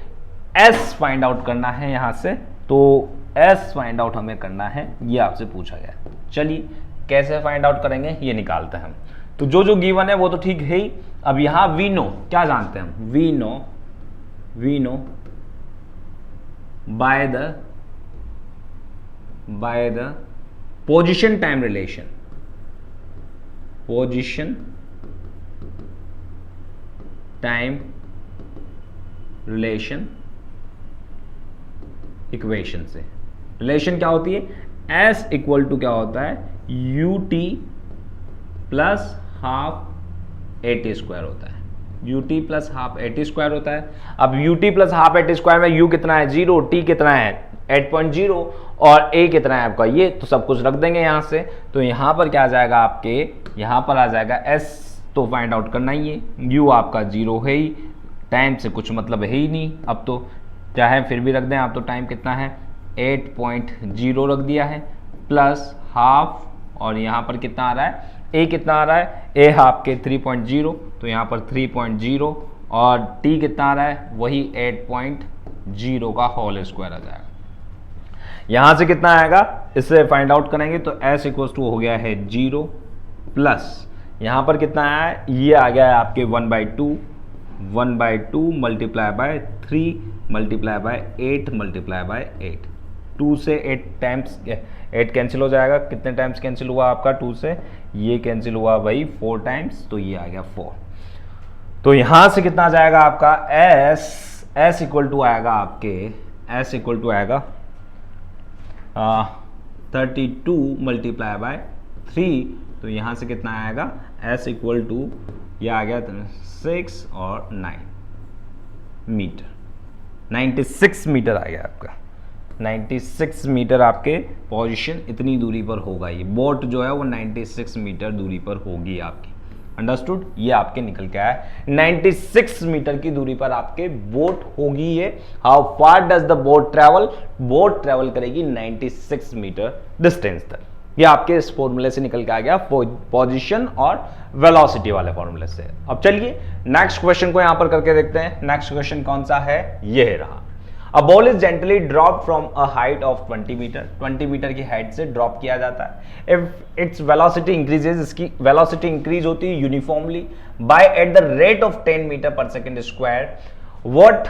A: s फाइंड आउट करना है यहां से, तो s फाइंड आउट हमें करना है, ये आपसे पूछा गया है। चलिए कैसे फाइंड आउट करेंगे ये निकालते हैं हम। तो जो जो गिवन है वो तो ठीक है ही। अब यहां वी नो, क्या जानते हैं हम, we know by the position time relation, position time relation equation से। रिलेशन क्या होती है, S इक्वल टू क्या होता है, u T plus half A T square होता है, u T plus half A T square होता है। अब u T plus half A T square में यू कितना है 0, टी कितना है 8.0 और ए कितना है आपका, ये तो सब कुछ रख देंगे यहां से। तो यहां पर क्या आ जाएगा आपके, यहां पर आ जाएगा S, तो फाइंड आउट करना ही है, यू आपका 0 है ही, टाइम से कुछ मतलब है ही नहीं, अब तो चाहे फिर भी रख दें आप, तो टाइम कितना है 8.0 रख दिया है, प्लस हाफ, और यहाँ पर कितना आ रहा है, ए कितना आ रहा है, ए हाफ के 3.0, तो यहाँ पर 3.0, और टी कितना आ रहा है, वही 8.0 का होल स्क्वायर आ जाएगा। यहाँ से कितना आएगा, इससे फाइंड आउट करेंगे, तो एस इक्वल टू हो गया है 0 प्लस यहाँ पर कितना आया है, ये आ गया है आपके 1/2 multiply by 3 multiply by 8 multiply by 8, 2 से 8 टाइम्स 8 कैंसिल हो जाएगा, कितने टाइम्स कैंसिल हुआ आपका, 2 से ये कैंसिल हुआ भाई 4 टाइम्स, तो ये आ गया 4। तो यहां से कितना आ जाएगा आपका एस इक्वल टू आएगा आपके, एस इक्वल टू आएगा 32 मल्टीप्लाई बाय 3, तो यहां से कितना आएगा, एस इक्वल टू ये आ गया 6 और 9 मीटर, 96 मीटर आ गया आपका, 96 मीटर आपके पोजीशन इतनी दूरी पर होगा, ये बोट जो है वो 96 मीटर दूरी पर होगी आपकी, अंडरस्टूड। ये आपके निकल के आया 96 मीटर की दूरी पर आपके बोट होगी ये। How far does the boat travel, boat travel करेगी 96 मीटर डिस्टेंस तक। ये आपके इस फॉर्मूले से निकल के आ गया, पोजीशन और वेलोसिटी वाले फॉर्मूले से। अब चलिए नेक्स्ट क्वेश्चन को यहां पर करके देखते हैं। नेक्स्ट क्वेश्चन कौन सा है, ये रहा। A ball is gently drop from a height of 20 metre, 20 metre की हाइट से ड्रॉप किया जाता है। इफ इट्स वेलोसिटी इंक्रीजेज, इसकी वेलोसिटी इंक्रीज होती है uniformly by at the rate of 10 meter per second square, what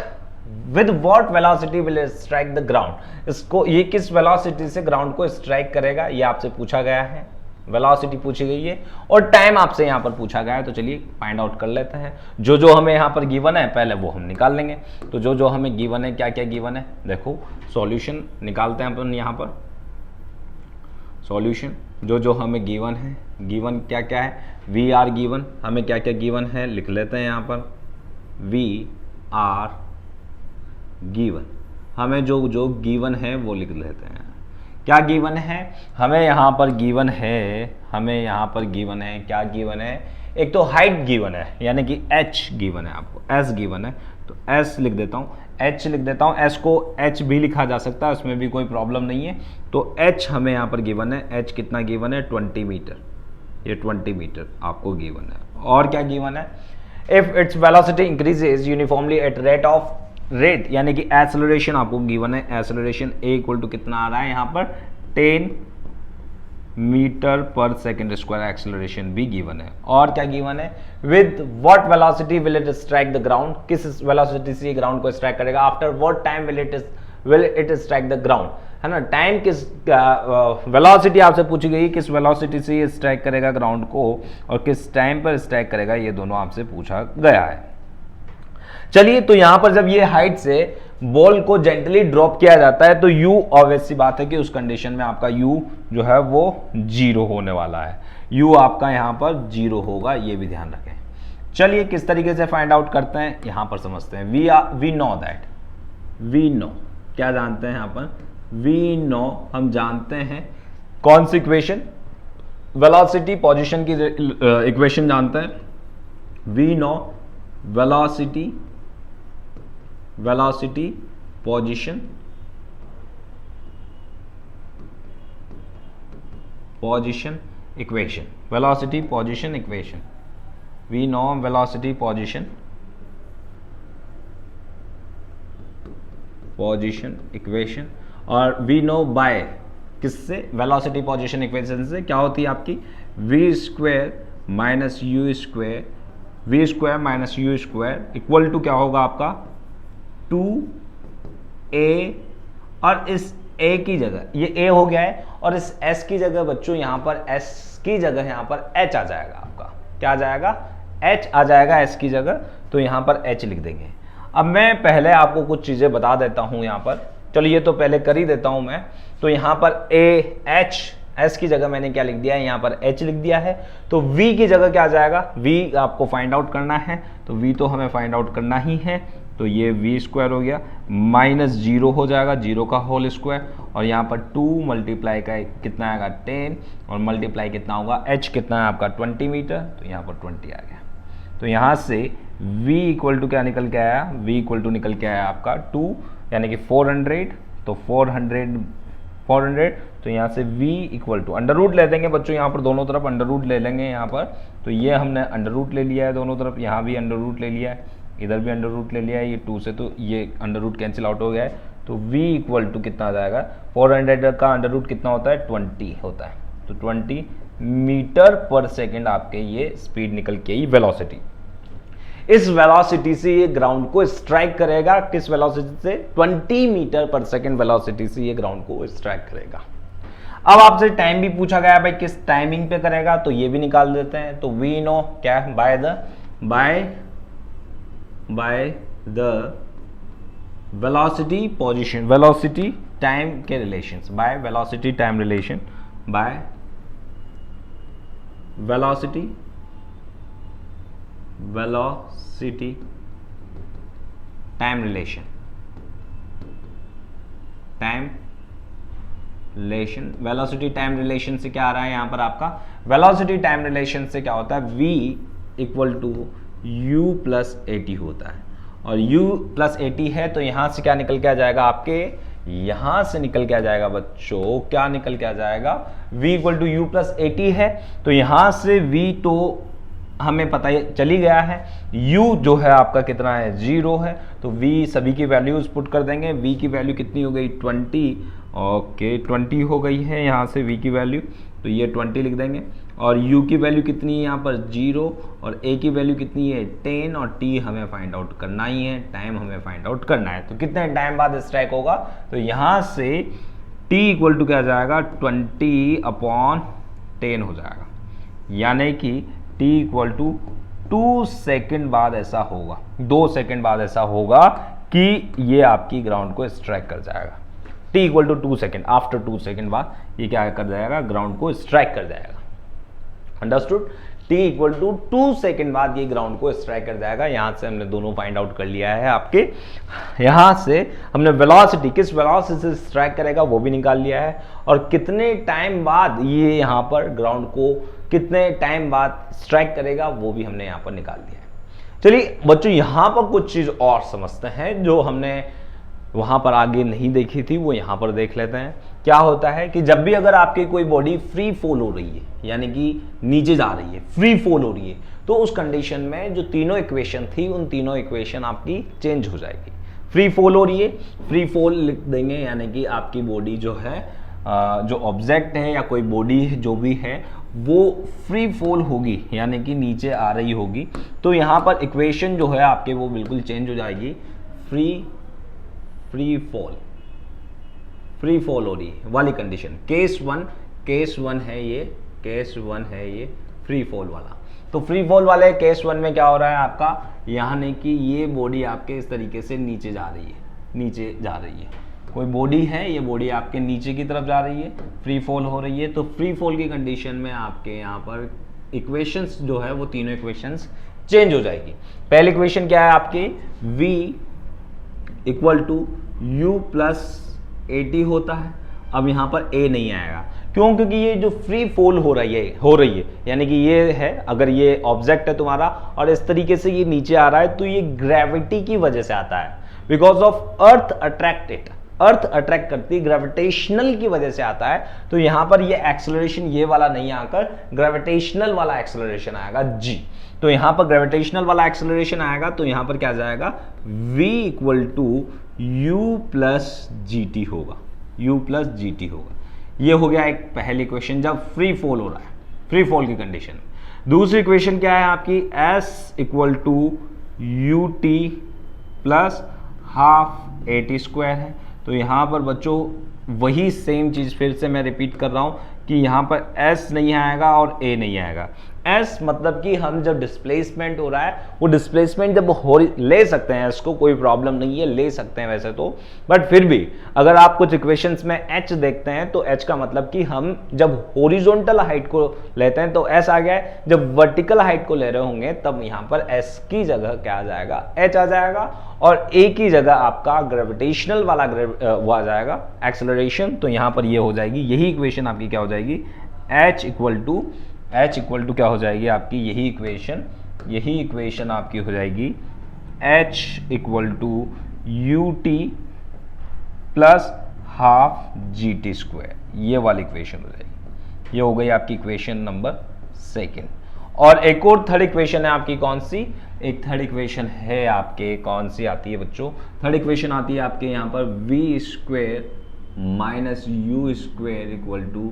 A: with what velocity will strike the ground, इसको ये किस वेलोसिटी से ग्राउंड को स्ट्राइक करेगा, ये आपसे पूछा गया है। वेलोसिटी पूछी गई है और टाइम आपसे यहां पर पूछा गया है। तो चलिए फाइंड आउट कर लेते हैं। जो जो हमें यहां पर गिवन है पहले वो हम निकाल लेंगे। तो जो जो हमें गिवन है, क्या क्या गिवन है, देखो सॉल्यूशन निकालते हैं अपन यहां पर। सॉल्यूशन जो हमें गिवन है, गिवन क्या क्या है, वी आर गिवन, हमें क्या क्या गिवन है लिख लेते हैं यहाँ पर, वी आर गिवन, हमें जो गिवन है वो लिख लेते हैं। क्या गिवन है, हमें यहाँ पर गिवन है, हमें यहाँ पर गिवन है, क्या गिवन है, एक तो हाइट गिवन है यानी कि h गिवन है, आपको s गिवन है, तो s लिख देता हूँ, h लिख देता हूँ, s को h भी लिखा जा सकता है, उसमें भी कोई प्रॉब्लम नहीं है। तो h हमें यहाँ पर गिवन है, h कितना गिवन है, 20 मीटर, ये 20 मीटर आपको गिवन है। और क्या गिवन है, if its velocity increases uniformly at rate यानी कि एक्सेलरेशन आपको गिवन है, एक्सेलरेशन a इक्वल टू कितना आ रहा है यहाँ पर 10 meter per second square, acceleration भी गिवन है। और क्या गिवन है, with what velocity will it strike the ground, किस वेलोसिटी से ग्राउंड को स्ट्राइक करेगा, after what time will it strike the ground, है ना, टाइम किस वेलोसिटी आपसे पूछी गई, किस वेलोसिटी से ये स्ट्राइक करेगा ग्राउंड को और किस टाइम पर स्ट्राइक करेगा, ये दोनों आपसे पूछा गया है। चलिए, तो यहां पर जब ये हाइट से बॉल को जेंटली ड्रॉप किया जाता है तो u ऑब्वियस सी बात है कि उस कंडीशन में आपका u जो है वो 0 होने वाला है, u आपका यहां पर 0 होगा, ये भी ध्यान रखें। चलिए किस तरीके से फाइंड आउट करते हैं यहां पर समझते हैं। We know that, we know क्या जानते हैं यहां पर, वी नो हम जानते हैं कौन सी इक्वेशन, वेलोसिटी पोजीशन की इक्वेशन जानते हैं। We know velocity position equation, velocity position equation, we know velocity position equation, और वी नो बाय किससे, वेलोसिटी पोजीशन इक्वेशन से क्या होती है आपकी, v square minus u square, v square minus u square equal to क्या होगा आपका 2a, और इस a की जगह ये a हो गया है और इस s की जगह बच्चों यहां पर s की जगह यहां पर h आ जाएगा, आपका क्या आ जाएगा, h आ जाएगा s की जगह, तो यहां पर h लिख देंगे। अब मैं पहले आपको कुछ चीजें बता देता हूं यहां पर, चलिए ये तो पहले कर ही देता हूं मैं। तो यहां पर s की जगह मैंने क्या लिख दिया है, यहाँ पर h लिख दिया है, तो v की जगह क्या आ जाएगा, v आपको फाइंड आउट करना है, तो v तो हमें फाइंड आउट करना ही है, तो ये v स्क्वायर हो गया माइनस 0 हो जाएगा, 0 का होल स्क्वायर, और यहाँ पर 2 मल्टीप्लाई का कितना आएगा 10, और मल्टीप्लाई कितना होगा, h कितना है आपका 20 मीटर, तो यहाँ पर 20 आ गया। तो यहाँ से v इक्वल टू क्या निकल के आया, v इक्वल टू निकल के आया आपका 2 यानी कि 400, तो 400 तो यहाँ से v equal to under root ले देंगे बच्चों, यहाँ पर दोनों तरफ अंडर रूट ले लेंगे यहाँ पर, तो ये हमने अंडर रूट ले लिया है दोनों तरफ, यहाँ भी अंडर रूट ले लिया है, इधर भी अंडर रूट ले लिया है, ये 2 से तो ये अंडर रूट कैंसिल आउट हो गया है, तो v इक्वल टू कितना आ जाएगा, 400 का अंडर रूट कितना होता है 20 होता है, तो 20 मीटर पर सेकेंड आपके ये स्पीड निकल के ही वेलोसिटी, इस वेलोसिटी से ये ग्राउंड को स्ट्राइक करेगा, किस वेलोसिटी से 20 मीटर पर सेकेंड वेलोसिटी से ये ग्राउंड को स्ट्राइक करेगा। अब आपसे टाइम भी पूछा गया भाई किस टाइमिंग पे करेगा, तो ये भी निकाल देते हैं। तो वी नो क्या है, by the velocity position, velocity time के relations, by velocity time relation, by velocity time relation, velocity time relation से क्या आ रहा है यहाँ पर आपका, वेलोसिटी टाइम रिलेशन से क्या होता है, v equal to u plus a t होता है, और u प्लस एटी है तो यहाँ से क्या निकल के आ जाएगा आपके, यहाँ से निकल के आ जाएगा बच्चों, क्या निकल के आ जाएगा, v equal to you plus a t है, तो यहाँ से v तो हमें पता चली गया है, u जो है आपका कितना है 0 है, तो v सभी की वैल्यूज पुट कर देंगे, v की वैल्यू कितनी हो गई 20, ओके 20 हो गई है यहाँ से v की वैल्यू, तो ये 20 लिख देंगे, और u की वैल्यू कितनी है यहाँ पर 0, और a की वैल्यू कितनी है 10, और t हमें फाइंड आउट करना ही है, टाइम हमें फाइंड आउट करना है, तो कितने टाइम बाद स्ट्राइक होगा, तो यहाँ से t इक्वल टू क्या जाएगा 20/10 हो जाएगा, यानी कि t इक्वल टू 2 सेकेंड बाद ऐसा होगा, 2 सेकेंड बाद ऐसा होगा कि ये आपकी ग्राउंड को स्ट्राइक कर जाएगा। t equal to 2 second, after 2 second बाद ये क्या कर जाएगा, ग्राउंड को स्ट्राइक कर जाएगा। Understood? t equal to 2 second बाद ये ग्राउंड को स्ट्राइक कर जाएगा। यहां से हमने दोनों फाइंड आउट कर लिया है आपके, यहां से हमने वेलोसिटी, किस वेलोसिटी से स्ट्राइक करेगा वो भी निकाल लिया है, और कितने टाइम बाद ये यहां पर ग्राउंड को कितने टाइम बाद स्ट्राइक करेगा वो भी हमने यहां पर निकाल दिया है। चलिए बच्चों, यहां पर कुछ चीज और समझते हैं जो हमने वहां पर आगे नहीं देखी थी, वो यहां पर देख लेते हैं। क्या होता है कि जब भी अगर आपकी कोई बॉडी फ्री फॉल हो रही है, यानी कि नीचे जा रही है, फ्री फॉल हो रही है, तो उस कंडीशन में जो तीनों इक्वेशन थी उन तीनों इक्वेशन आपकी चेंज हो जाएगी। फ्री फॉल हो रही है, फ्री फॉल लिख देंगे, यानी कि आपकी बॉडी जो है, जो ऑब्जेक्ट है या कोई बॉडी जो भी है वो फ्री फॉल होगी, यानी कि नीचे आ रही होगी, तो यहाँ पर इक्वेशन जो है आपके वो बिल्कुल चेंज हो जाएगी। फ्री फॉल हो रही वाली कंडीशन, केस वन है ये फ्री फॉल वाला। तो फ्री फॉल वाले केस वन में क्या हो रहा है आपका, यानी कि ये बॉडी आपके इस तरीके से नीचे जा रही है, कोई बॉडी है, ये बॉडी आपके नीचे की तरफ जा रही है, फ्री फॉल हो रही है। तो फ्री फॉल की कंडीशन में आपके यहाँ पर इक्वेशंस जो है वो तीनों इक्वेशंस चेंज हो जाएगी। पहली इक्वेशन क्या है आपकी, v equal to u plus AT होता है। अब यहाँ पर a नहीं आएगा, क्यों? क्योंकि ये जो फ्री फॉल हो रही है, यानी कि ये है, अगर ये ऑब्जेक्ट है तुम्हारा और इस तरीके से ये नीचे आ रहा है, तो ये ग्रेविटी की वजह से आता है, बिकॉज ऑफ अर्थ अट्रैक्ट करती है, ग्रेविटेशनल की वजह से आता है। तो यहां पर ये एक्सेलरेशन ये वाला नहीं आकर ग्रेविटेशनल वाला एक्सेलरेशन आएगा g। तो यहां पर ग्रेविटेशनल वाला एक्सेलरेशन आएगा, तो यहां पर क्या जाएगा, v equal to u plus g होगा, ये हो गया एक पहली इक्वेशन जब फ्री फॉल हो रहा है, फ्री फॉल की कंडीशन। दूसरी इक्वेशन क्या है आपकी, s equal to U T plus half AT square है। तो यहाँ पर बच्चों वही सेम चीज़ फिर से मैं रिपीट कर रहा हूँ कि यहाँ पर s नहीं आएगा और a नहीं आएगा। s मतलब कि हम जब डिस्प्लेसमेंट हो रहा है, वो डिस्प्लेसमेंट जब हो ले सकते हैं, s को कोई प्रॉब्लम नहीं है, ले सकते हैं वैसे तो, बट फिर भी अगर आप कुछ इक्वेशंस में h देखते हैं तो h का मतलब कि हम जब हॉरिजॉन्टल हाइट को लेते हैं तो s आ गया है, जब वर्टिकल हाइट को ले रहे होंगे तब यहाँ पर s की जगह क्या आ जाएगा, h आ जाएगा, और a की जगह आपका ग्रेविटेशनल वाला वो आ जाएगा एक्सेलरेशन। तो यहाँ पर ये हो जाएगी, यही इक्वेशन आपकी क्या हो जाएगी, h इक्वल टू क्या हो जाएगी आपकी, यही इक्वेशन आपकी हो जाएगी h equal to U T plus half GT square, ये वाली इक्वेशन हो जाएगी। ये हो गई आपकी इक्वेशन नंबर सेकेंड। और एक और थर्ड इक्वेशन है आपकी, कौन सी, एक थर्ड इक्वेशन है आपके, कौन सी आती है बच्चों, थर्ड इक्वेशन आती है आपके यहाँ पर v square minus u square equal to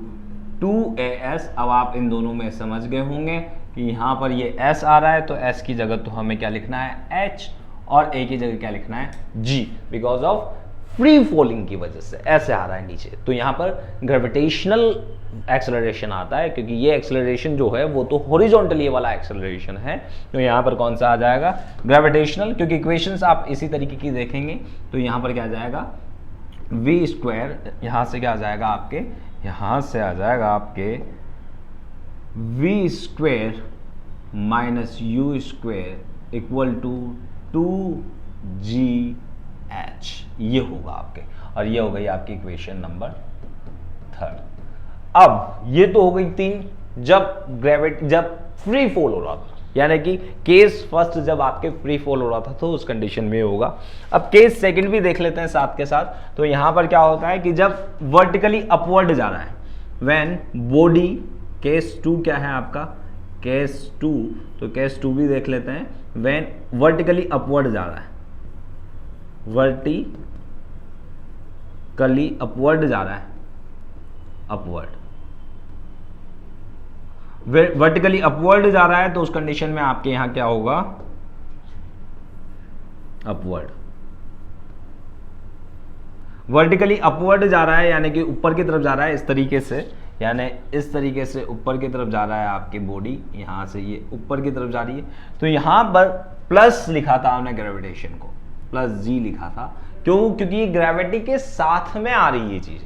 A: 2as। अब आप इन दोनों में समझ गए होंगे कि यहाँ पर ये s आ रहा है, तो s की जगह तो हमें क्या लिखना है, h, और a की जगह क्या लिखना है, g, because of free falling की वजह से ऐसे आ रहा है नीचे। तो यहाँ पर ग्रेविटेशनल एक्सेलरेशन आता है, क्योंकि ये एक्सेलरेशन जो है वो तो हॉरिजॉन्टली वाला एक्सेलरेशन है, तो यहाँ पर कौन सा आ जाएगा, ग्रेविटेशनल। क्योंकि इक्वेशंस आप इसी तरीके की देखेंगे, तो यहाँ पर क्या आ जाएगा, v स्क्वायर, यहाँ से क्या आ जाएगा आपके, यहाँ से आ जाएगा आपके v square minus u square equal to 2gh, ये होगा आपके, और ये हो गई आपकी इक्वेशन नंबर थर्ड। अब ये तो हो गई तीन, जब फ्री फॉल हो रहा था, यानी कि केस फर्स्ट जब आपके फ्री फॉल हो रहा था तो उस कंडीशन में होगा। अब केस सेकंड भी देख लेते हैं साथ के साथ। तो यहां पर क्या होता है कि जब वर्टिकली अपवर्ड जा रहा है, व्हेन बॉडी, केस टू क्या है आपका, केस टू, तो केस टू भी देख लेते हैं, व्हेन वर्टिकली अपवर्ड जा रहा है, वर्टिकली अपवर्ड जा रहा है, वर्टिकली अपवर्ड जा रहा है, तो उस कंडीशन में आपके यहां क्या होगा, अपवर्ड। वर्टिकली अपवर्ड जा रहा है यानी कि ऊपर की तरफ जा रहा है, इस तरीके से, यानी इस तरीके से ऊपर की तरफ जा रहा है आपकी बॉडी, यहां से ये ऊपर की तरफ जा रही है। तो यहां पर प्लस लिखा था हमने ग्रेविटेशन को, प्लस g लिखा था, क्यों? क्योंकि ये ग्रेविटी के साथ में आ रही है ये चीज,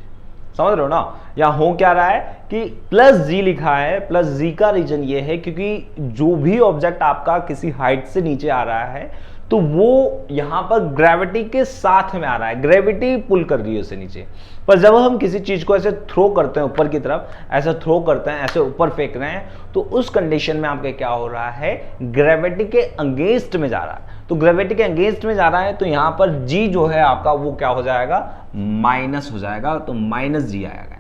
A: समझ रहे हो ना। यहाँ हो क्या रहा है कि प्लस जी लिखा है, प्लस जी का रीजन ये है क्योंकि जो भी ऑब्जेक्ट आपका किसी हाइट से नीचे आ रहा है तो वो यहां पर ग्रेविटी के साथ में आ रहा है, ग्रेविटी पुल कर रही है उसे नीचे। पर जब हम किसी चीज को ऐसे थ्रो करते हैं ऊपर की तरफ, ऐसे थ्रो करते हैं, ऐसे ऊपर फेंक रहे हैं, तो उस कंडीशन में आपके क्या हो रहा है, ग्रेविटी के अगेंस्ट में जा रहा है। तो ग्रेविटी के अगेंस्ट में जा रहा है तो यहां पर जी जो है आपका वो क्या हो जाएगा, माइनस हो जाएगा। तो माइनस जी आएगा,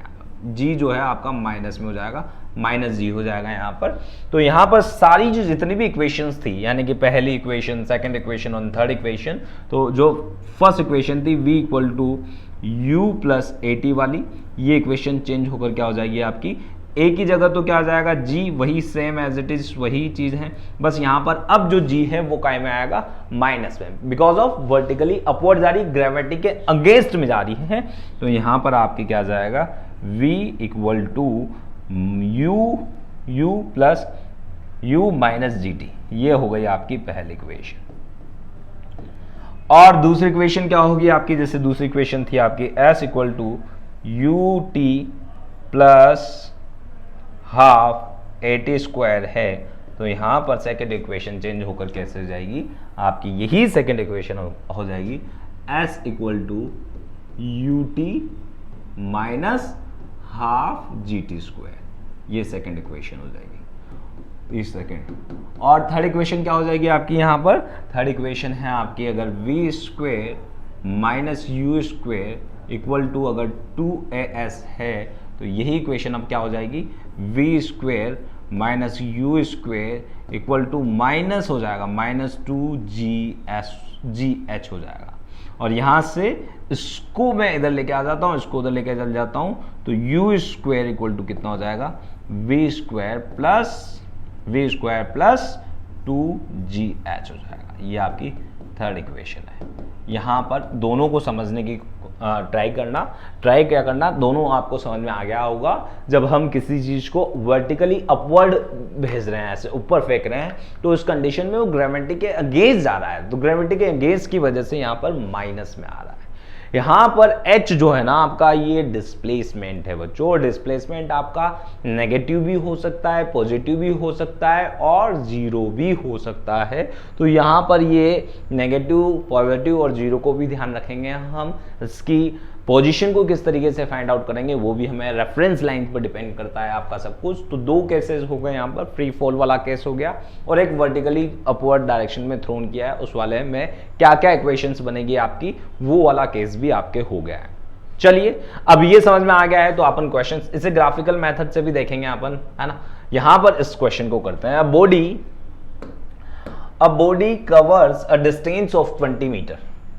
A: जी जो है आपका माइनस में हो जाएगा, माइनस जी हो जाएगा यहाँ पर। तो यहाँ पर सारी जो जितनी भी इक्वेशंस थी, यानी कि पहली इक्वेशन, सेकंड इक्वेशन और थर्ड इक्वेशन, तो जो फर्स्ट इक्वेशन थी v equal to you plus A t वाली, ये इक्वेशन चेंज होकर क्या हो जाएगी आपकी, a की जगह तो क्या आ जाएगा g, वही सेम एज इट इज वही चीज है, बस यहाँ पर अब जो g है वो काय में आएगा, माइनस में, बिकॉज ऑफ वर्टिकली अपवर्ड जा रही, ग्रेविटी के अगेंस्ट में जा रही है। तो यहाँ पर आपकी क्या जाएगा, v equal to you plus u minus g t, ये हो गई आपकी पहली इक्वेशन। और दूसरी इक्वेशन क्या होगी आपकी, जैसे दूसरी इक्वेशन थी आपकी s equal to U T plus half A T square है। तो यहां पर सेकेंड इक्वेशन चेंज होकर कैसे हो जाएगी आपकी, यही सेकेंड इक्वेशन हो जाएगी s equal to you t minus half G T square, ये सेकेंड इक्वेशन हो जाएगी, इस सेकेंड। और थर्ड इक्वेशन क्या हो जाएगी आपकी, यहाँ पर थर्ड इक्वेशन है आपकी, अगर v square minus u square equal to अगर 2as है, तो यही इक्वेशन अब क्या हो जाएगी, v square minus u square equal to minus हो जाएगा माइनस 2gh हो जाएगा। और यहां से इसको मैं इधर लेके आ जाता हूं, इसको उधर लेके चल जाता हूं, तो यू स्क्वायर इक्वल टू कितना हो जाएगा, वी स्क्वायर प्लस 2gh हो जाएगा। ये आपकी थर्ड इक्वेशन है। यहां पर दोनों को समझने की ट्राई क्या करना, दोनों आपको समझ में आ गया होगा। जब हम किसी चीज को वर्टिकली अपवर्ड भेज रहे हैं, ऐसे ऊपर फेंक रहे हैं, तो इस कंडीशन में वो ग्रेविटी के अगेंस्ट जा रहा है, तो ग्रेविटी के अगेंस्ट की वजह से यहां पर माइनस में आ रहा है। यहां पर h जो है ना आपका, ये डिस्प्लेसमेंट है बच्चों। डिस्प्लेसमेंट आपका नेगेटिव भी हो सकता है, पॉजिटिव भी हो सकता है और जीरो भी हो सकता है। तो यहां पर ये नेगेटिव, पॉजिटिव और जीरो को भी ध्यान रखेंगे हम। इसकी पोजीशन को किस तरीके से फाइंड आउट करेंगे वो भी हमें रेफरेंस लाइन पर डिपेंड करता है आपका सब कुछ। तो दो केसेस हो गए यहाँ पर, फ्री फॉल वाला केस हो गया और एक वर्टिकली अपवर्ड डायरेक्शन में थ्रोन किया है, उस वाले में क्या क्या इक्वेशंस बनेगी आपकी, वो वाला केस भी आपके हो गया है। चलिए अब ये समझ में आ गया है तो अपन क्वेश्चंस इसे ग्राफिकल मेथड से भी देखेंगे अपन, है ना। यहां पर इस क्वेश्चन को करते हैं। Body covers a distance of 20 metre,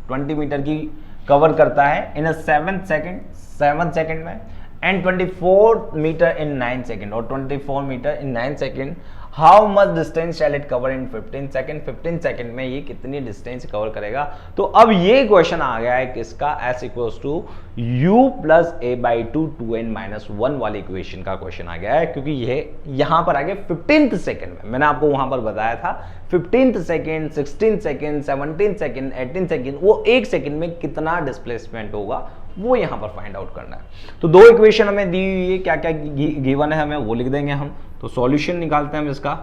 A: 20 metre की कवर करता है इन 7 सेकंड में, एंड 24 मीटर इन 9 सेकंड, और 24 metre in 9 second. How much distance shall it cover in 15 second, 15 second में ये कितनी डिस्टेंस कवर करेगा। तो अब ये क्वेश्चन आ गया है किसका, s equals to u plus a by 2n-1 वाली इक्वेशन का क्वेश्चन आ गया है, क्योंकि ये यहां पर आ गया 15th सेकंड में। मैंने आपको वहां पर बताया था 15th second, 16 second, 17 second, 18 second, वो एक सेकंड में कितना डिस्प्लेसमेंट होगा वो यहां पर फाइंड आउट करना है। तो दो इक्वेशन हमें दी हुई है, क्या क्या गिवन है हमें वो लिख देंगे हम। तो सॉल्यूशन निकालते हैं हम इसका,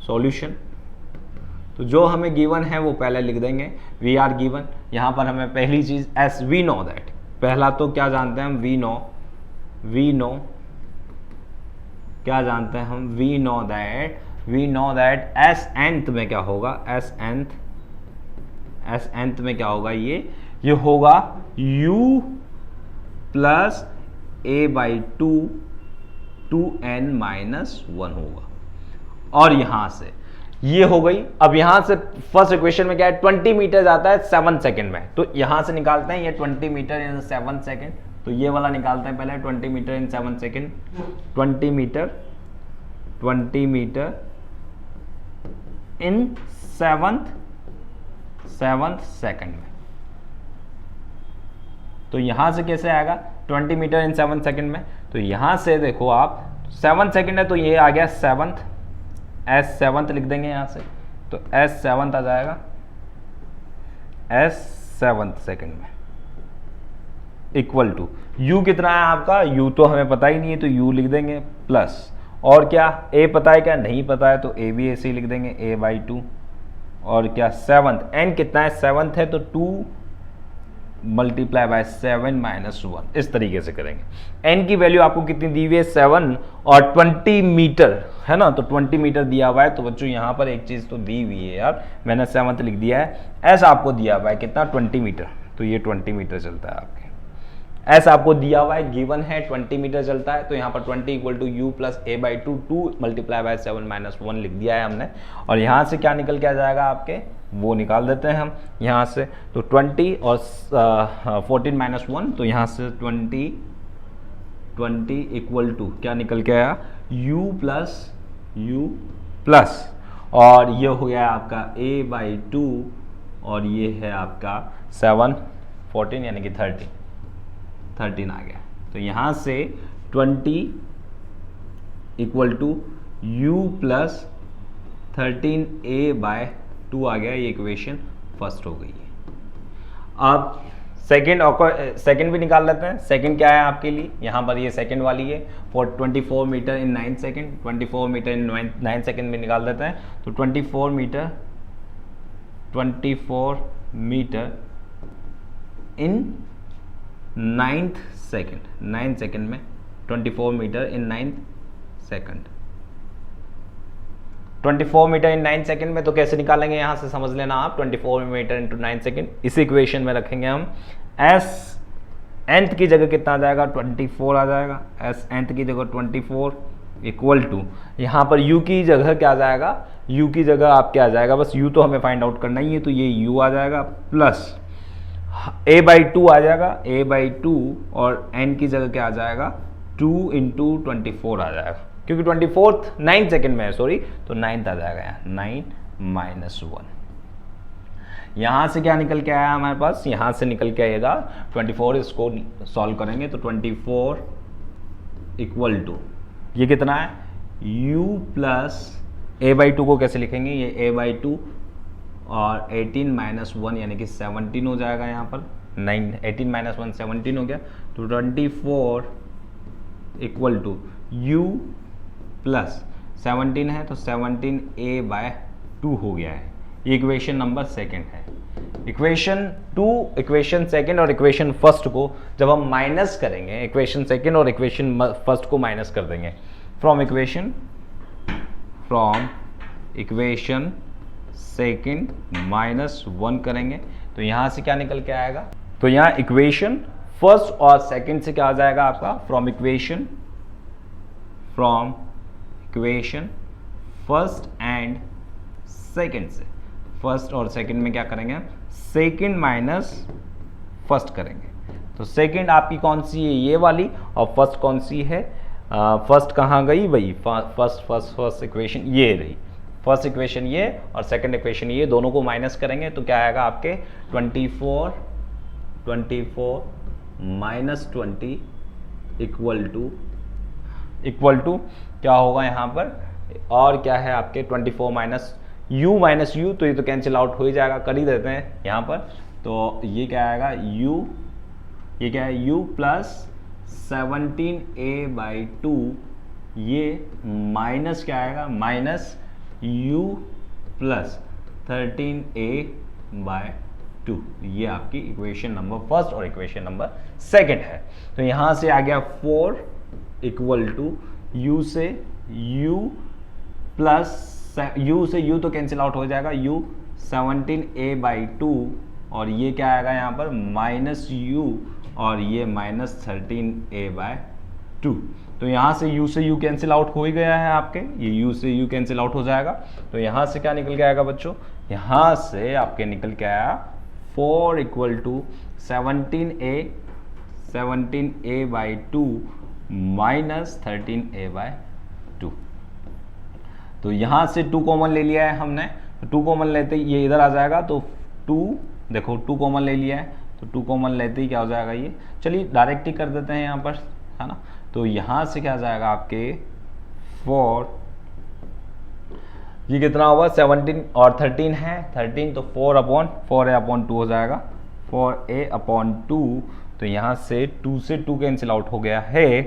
A: सॉल्यूशन। तो जो हमें गिवन है वो पहले लिख देंगे, वी आर गिवन। यहां पर हमें पहली चीज एस, वी नो दैट, पहला तो क्या जानते हैं हम, वी नो क्या जानते हैं हम, we know that s nth में क्या होगा, एस nth में क्या होगा, ये होगा u plus a by 2n-1 होगा। और यहां से ये हो गई। अब यहां से फर्स्ट इक्वेशन में क्या है, 20 मीटर जाता है 7 सेकंड में, तो यहां से निकालते हैं ये 20 मीटर इन 7 सेकंड। तो ये वाला निकालते हैं पहले, 20 मीटर इन 7 सेकंड, 20 मीटर इन 7th सेकंड में। तो यहां से कैसे आएगा, 20 मीटर इन 7 सेकंड में। तो यहां से देखो आप 7 सेकंड है, तो ये आ गया 7th, S7th लिख देंगे यहां से। तो S7th आ जाएगा, S 7th सेकंड में, इक्वल टू u कितना है आपका, u तो हमें पता ही नहीं है तो u लिख देंगे प्लस, और क्या a पता है क्या, नहीं पता है तो a भी ऐसे ही लिख देंगे a/2, और क्या 7th, n कितना है 7th है तो 2 मल्टीप्लाई बाय 7 माइनस 1, इस तरीके से करेंगे। n की वैल्यू आपको कितनी दी हुई है 7 और 20 मीटर है ना, तो 20 मीटर दिया हुआ है। तो बच्चों यहाँ पर एक चीज तो दी हुई है यार, मैंने 7th लिख दिया है, ऐसा आपको दिया हुआ है कितना 20 मीटर, तो ये 20 मीटर चलता है आपके, ऐसा आपको दिया हुआ है, गिवन है 20 मीटर चलता है। तो यहाँ पर 20 equal to you plus a/2, 2 multiply by 7 minus 1 लिख दिया है हमने। और यहाँ से क्या निकल के आ जाएगा आपके, वो निकाल देते हैं हम यहाँ से, तो 20 और 14 माइनस 1, तो यहाँ से 20 इक्वल टू क्या निकल के आया, u प्लस और ये हो गया आपका a/2 और ये है आपका 7 14 यानी कि 13 आ गया। तो यहाँ से 20 equal to u plus 13a/2 आ गया, ये इक्वेशन फर्स्ट हो गई है। अब सेकंड भी निकाल लेते हैं। सेकंड क्या है आपके लिए, यहाँ पर ये सेकंड वाली है, 24 metre in 9 second, 24 metre in 9 second में निकाल देते हैं। तो 24 मीटर इन 9th सेकंड, 9 सेकंड में 24 metre in 9 second, 24 metre in 9 second में तो कैसे निकालेंगे, यहां से समझ लेना आप, 24 मीटर इंटू 9 सेकंड, इस इक्वेशन में रखेंगे हम s nth की जगह कितना आ जाएगा 24 आ जाएगा, s nth की जगह 24 इक्वल टू यहाँ पर u की जगह क्या आ जाएगा, u की जगह आप क्या आ जाएगा, बस u तो हमें फाइंड आउट करना ही है, तो ये u आ जाएगा प्लस a/2 आ जाएगा, a/2 और n की जगह क्या आ जाएगा 2 इंटू 24 आ जाएगा, क्योंकि 24th 9 सेकंड में है सॉरी, तो 9th आ जाएगा यहाँ 9 माइनस 1। यहाँ से क्या निकल के आया हमारे पास, यहाँ से निकल के आएगा 24, इसको सॉल्व करेंगे तो 24 इक्वल टू ये कितना है u प्लस a/2 को कैसे लिखेंगे, ये a/2 और 18 माइनस 1 यानी कि 17 हो जाएगा, यहाँ पर 18 माइनस 1 17 हो गया। तो 24 इक्वल टू u प्लस 17 है तो 17a/2 हो गया है, ये इक्वेशन नंबर सेकंड है। इक्वेशन 2, इक्वेशन सेकंड और इक्वेशन फर्स्ट को जब हम माइनस करेंगे, इक्वेशन सेकंड और इक्वेशन फर्स्ट को माइनस कर देंगे फ्रॉम इक्वेशन सेकंड माइनस 1 करेंगे, तो यहाँ से क्या निकल के आएगा, तो यहाँ इक्वेशन फर्स्ट और सेकंड से क्या आ जाएगा आपका, from equation first and second से, फर्स्ट और सेकंड में क्या करेंगे, सेकंड माइनस फर्स्ट करेंगे। तो सेकंड आपकी कौन सी है, ये वाली, और फर्स्ट कौन सी है, फर्स्ट कहाँ गई भाई, फर्स्ट इक्वेशन ये रही, फर्स्ट इक्वेशन ये और सेकंड इक्वेशन ये, दोनों को माइनस करेंगे तो क्या आएगा आपके 24 माइनस 20 इक्वल टू क्या होगा यहाँ पर, और क्या है आपके 24 माइनस u, तो ये तो कैंसिल आउट हो ही जाएगा, कर ही देते हैं यहाँ पर। तो ये क्या आएगा ये क्या है u प्लस 17a/2, ये माइनस क्या आएगा, माइनस u प्लस 13a/2, ये आपकी इक्वेशन नंबर फर्स्ट और इक्वेशन नंबर सेकंड है। तो यहाँ से आ गया 4 इक्वल टू u से u प्लस u से u तो कैंसिल आउट हो जाएगा, u 17a/2 और ये क्या आएगा यहाँ पर माइनस u और ये माइनस 13a/2। तो यहाँ से u से u कैंसिल आउट हो ही गया है आपके, ये u से u कैंसिल आउट हो जाएगा। तो यहाँ से क्या निकल के आएगा बच्चों, यहाँ से आपके निकल के आया 4 equal to 17a/2 minus 13a/2। तो यहाँ से 2 कॉमन ले लिया है हमने, तो 2 कॉमन लेते ही ये इधर आ जाएगा, तो 2 देखो 2 कॉमन ले लिया है, तो 2 कॉमन लेते ही क्या हो जाएगा, ये चलिए डायरेक्ट ही कर देते हैं यहाँ पर, है ना। तो यहाँ से क्या आ जाएगा आपके 4, ये कितना होगा 17 और 13 है, 13 तो 4 है अपॉन 2 हो जाएगा, फॉर ए अपॉन 2, तो यहाँ से 2 से 2 कैंसिल आउट हो गया है,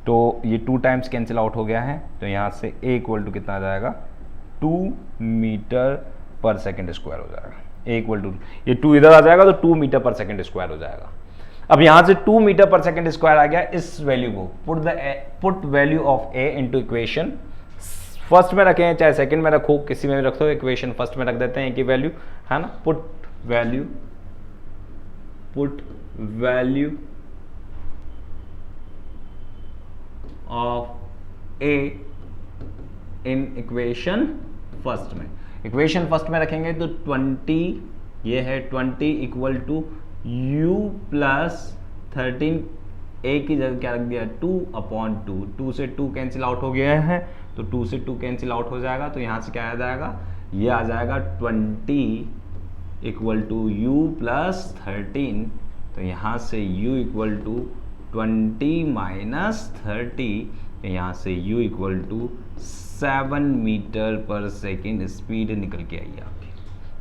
A: तो ये 2 टाइम्स कैंसिल आउट हो गया है, तो यहाँ से ए इक्वल टू कितना आ जाएगा 2 मीटर पर सेकेंड स्क्वायर हो जाएगा। ए इक्वल टू ये 2 इधर आ जाएगा तो 2 मीटर पर सेकेंड स्क्वायर हो जाएगा। अब यहाँ से 2 मीटर पर सेकेंड स्क्वायर आ गया, इस वैल्यू को put value of A into equation first में रखें चाहे सेकंड में रखो, किसी में भी रख दो, इक्वेशन फर्स्ट में रख देते हैं कि वैल्यू है ना, put value of A in equation first में। इक्वेशन फर्स्ट में रखेंगे तो 20 ये है 20 इक्वल टू u प्लस 13, ए की जगह क्या रख दिया 2 अपॉन 2, 2 से 2 कैंसिल आउट हो गया है, तो 2 से 2 कैंसिल आउट हो जाएगा, तो यहाँ से क्या आ जाएगा, ये आ जाएगा 20 इक्वल टू u प्लस 13, तो यहाँ से u इक्वल टू 20 माइनस 30, तो यहाँ से u equal to 7 metre per second speed निकल के आई आपकी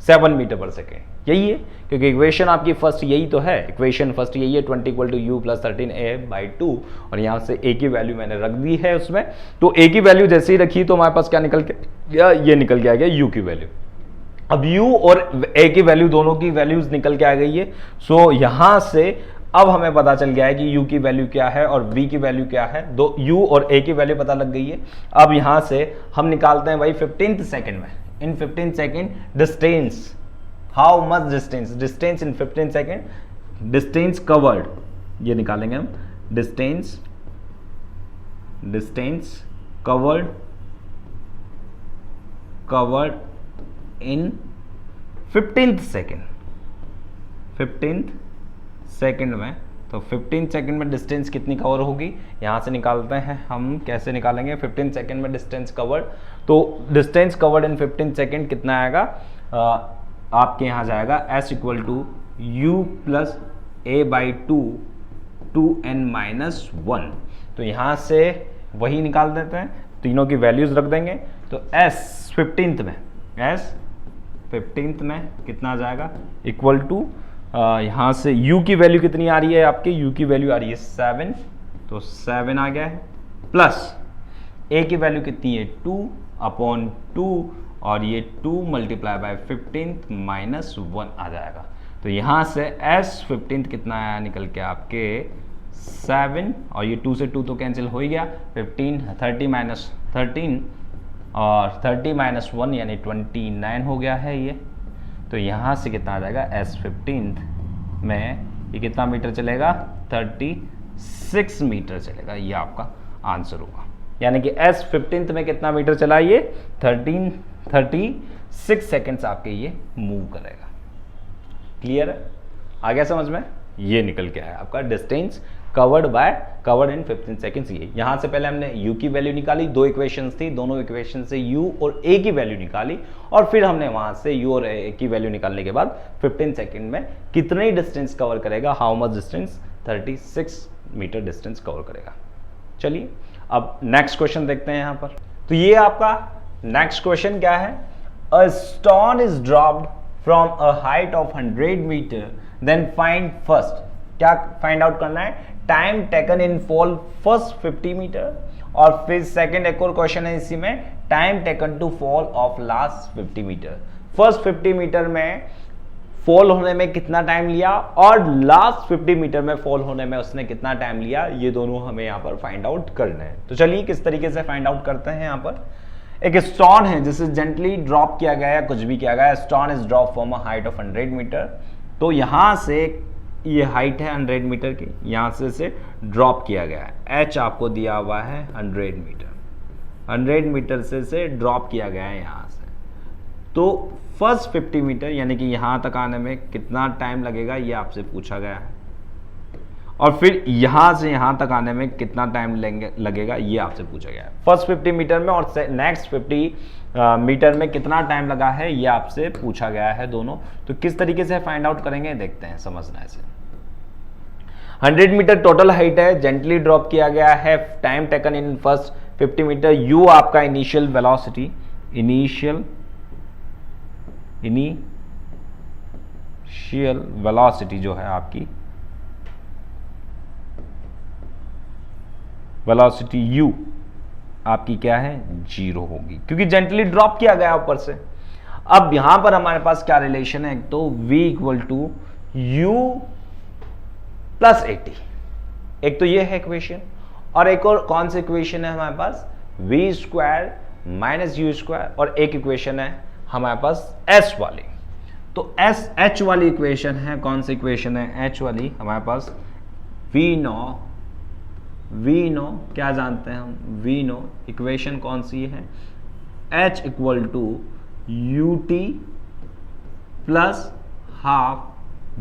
A: 7 मीटर पर सेकेंड। यही है, क्योंकि इक्वेशन आपकी फर्स्ट यही तो है, इक्वेशन फर्स्ट यही है 20 equal to you plus 13 a by 2, और यहाँ से ए की वैल्यू मैंने रख दी है उसमें, तो ए की वैल्यू जैसे ही रखी तो हमारे पास क्या निकल के गया, ये निकल के आ गया यू की वैल्यू। अब यू और ए की वैल्यू दोनों की वैल्यूज निकल के आ गई है, सो यहाँ से अब हमें पता चल गया है कि u की वैल्यू क्या है और v की वैल्यू क्या है, दो u और a की वैल्यू पता लग गई है। अब यहाँ से हम निकालते हैं भाई 15th सेकंड में, इन 15 second distance, how much distance in 15 second, distance covered, ये निकालेंगे हम, डिस्टेंस कवर्ड इन 15th सेकंड में, तो 15 सेकंड में डिस्टेंस कितनी कवर होगी, यहाँ से निकालते हैं हम, कैसे निकालेंगे 15 सेकंड में डिस्टेंस कवर्ड, तो डिस्टेंस कवर्ड इन 15 सेकंड कितना आएगा, आपके यहाँ जाएगा s equal to you plus a by 2n minus 1, तो यहाँ से वही निकाल देते हैं, तीनों की वैल्यूज रख देंगे, तो s 15th में कितना आ जाएगा इक्वल टू, यहाँ से u की वैल्यू कितनी आ रही है आपकी, u की वैल्यू आ रही है 7, तो 7 आ गया है, प्लस a की वैल्यू कितनी है 2 अपॉन 2, और ये 2 मल्टीप्लाई बाय 15 माइनस 1 आ जाएगा, तो यहाँ से s 15 कितना आया निकल के आपके 7, और ये 2 से 2 तो कैंसिल हो ही गया, 30 माइनस 13 और 30 माइनस 1 यानी 29 हो गया है ये, तो यहाँ से कितना आ जाएगा s 15 में ये कितना मीटर चलेगा 36 मीटर चलेगा, ये आपका आंसर होगा, यानी कि s 15 में कितना मीटर चला, ये 36 सेकेंड्स आपके ये मूव करेगा। क्लियर है, आ गया समझ में, ये निकल के आया आपका डिस्टेंस कवर्ड इन 15 सेकेंड्स। ये यहाँ से पहले हमने u की वैल्यू निकाली, दो इक्वेशंस थी, दोनों इक्वेशन से u और a की वैल्यू निकाली, और फिर हमने वहां से u और a की वैल्यू निकालने के बाद 15 सेकेंड में कितने डिस्टेंस कवर करेगा, how much distance, 36 metre distance cover करेगा। चलिए अब नेक्स्ट क्वेश्चन देखते हैं यहाँ पर, तो ये आपका नेक्स्ट क्वेश्चन क्या है, a stone is dropped from a height of 100 metre, then find first, क्या फाइंड आउट करना है, time taken in fall first 50 metre, और फिर सेकंड एक और क्वेश्चन है इसी में, time taken to fall of last 50 metre, first 50 metre में फॉल होने में कितना टाइम लिया और लास्ट 50 मीटर में फॉल होने में उसने कितना टाइम लिया, ये दोनों हमें यहाँ पर फाइंड आउट करना है। तो चलिए किस तरीके से फाइंड आउट करते हैं। यहाँ पर एक स्टोन है जिसे जेंटली ड्रॉप किया गया है, कुछ भी किया गया है, stone is drop from a height of 100 metre, तो यहाँ से ये हाइट है 100 मीटर की, यहाँ से इसे ड्रॉप किया गया है, h आपको दिया हुआ है 100 मीटर, 100 मीटर से इसे ड्रॉप किया गया है यहाँ से, तो फर्स्ट 50 मीटर यानी कि यहाँ तक आने में कितना टाइम लगेगा ये आपसे पूछा गया है, और फिर यहाँ से यहाँ तक आने में कितना टाइम लगेगा ये आपसे पूछा गया है, फर्स्ट 50 मीटर में और नेक्स्ट 50 मीटर में कितना टाइम लगा है ये आपसे पूछा गया है दोनों। तो किस तरीके से फाइंड आउट करेंगे देखते हैं, समझना है इसे। 100 मीटर टोटल हाइट है, जेंटली ड्रॉप किया गया है, time taken in first 50 metre, u आपका इनिशियल वेलोसिटी, इनिशियल वेलोसिटी जो है आपकी, वेलोसिटी u आपकी क्या है, 0 होगी, क्योंकि जेंटली ड्रॉप किया गया ऊपर से। अब यहां पर हमारे पास क्या रिलेशन है, एक तो v equal to you plus A t, एक तो ये है इक्वेशन, और एक और कौन सी इक्वेशन है हमारे पास, v square minus u square, और एक इक्वेशन है हमारे पास s वाली। तो एस एच वाली इक्वेशन है, कौन सी इक्वेशन है, एच वाली हमारे पास वी नो क्या जानते हैं हम, वी नो इक्वेशन कौन सी है, H equal to U T plus half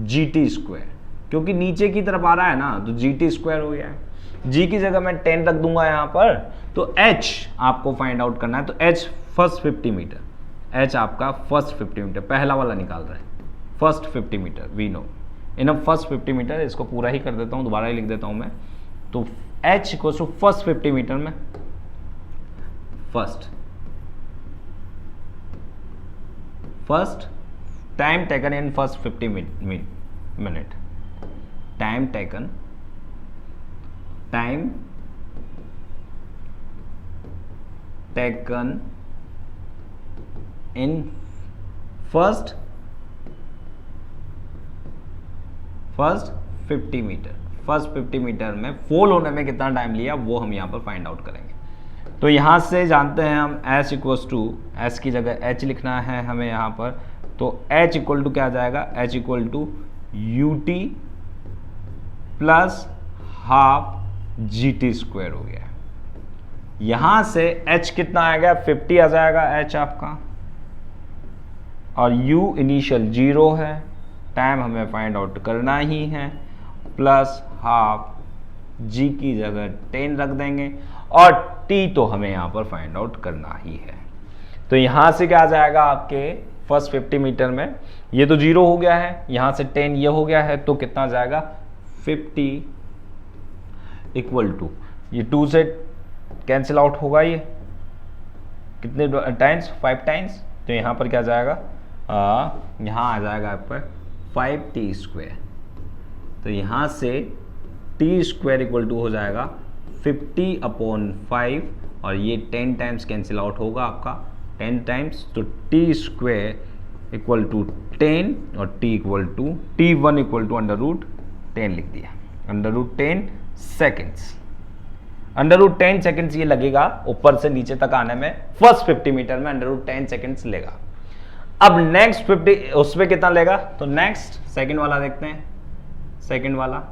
A: G T square, क्योंकि नीचे की तरफ आ रहा है ना, तो जी टी स्क्वायर हो गया है, जी की जगह मैं 10 रख दूंगा यहां पर। तो एच आपको फाइंड आउट करना है, तो एच फर्स्ट 50 मीटर, एच आपका फर्स्ट 50 मीटर, पहला वाला निकाल रहा है, first 50 metre we know in first 50 metre, इसको पूरा ही कर देता हूं, दोबारा ही लिख देता हूं मैं। तो H equal to first 50 metre में, first time taken in first 50 minute, time taken in first 50 metre, first 50 metre में फॉल होने में कितना टाइम लिया वो हम यहां पर फाइंड आउट करेंगे। तो यहां से जानते हैं हम s इक्वल्स टू, एस की जगह h लिखना है हमें यहां पर, तो h इक्वल टू क्या जाएगा, h equal to U T plus half G T square हो गया। यहां से h कितना आएगा, 50 आ जाएगा h आपका, और u इनिशियल 0 है, टाइम हमें फाइंड आउट करना ही है, प्लस हाफ g की जगह 10 रख देंगे, और t तो हमें यहां पर फाइंड आउट करना ही है। तो यहां से क्या आ जाएगा आपके फर्स्ट 50 मीटर में, ये तो 0 हो गया है, यहां से 10 ये हो गया है, तो कितना जाएगा 50 इक्वल टू, ये 2 से कैंसिल आउट होगा, ये कितने टाइम्स, 5 टाइम्स, तो यहां पर क्या जाएगा, यहां आ जाएगा आपका 5t स्क्वायर। तो यहां से t स्क्वायर इक्वल टू हो जाएगा 50/5, और ये 10 टाइम्स कैंसिल आउट होगा आपका, 10 टाइम्स, तो t स्क्वायर इक्वल टू 10, और t equal to t1 equal to √10 लिख दिया, √10 सेकेंड्स, √10 सेकेंड्स ये लगेगा ऊपर से नीचे तक आने में, फर्स्ट 50 मीटर में √10 सेकेंड्स लेगा। अब नेक्स्ट 50 उसमें कितना लेगा, तो नेक्स्ट सेकंड वाला देखते हैं, सेकंड वाला,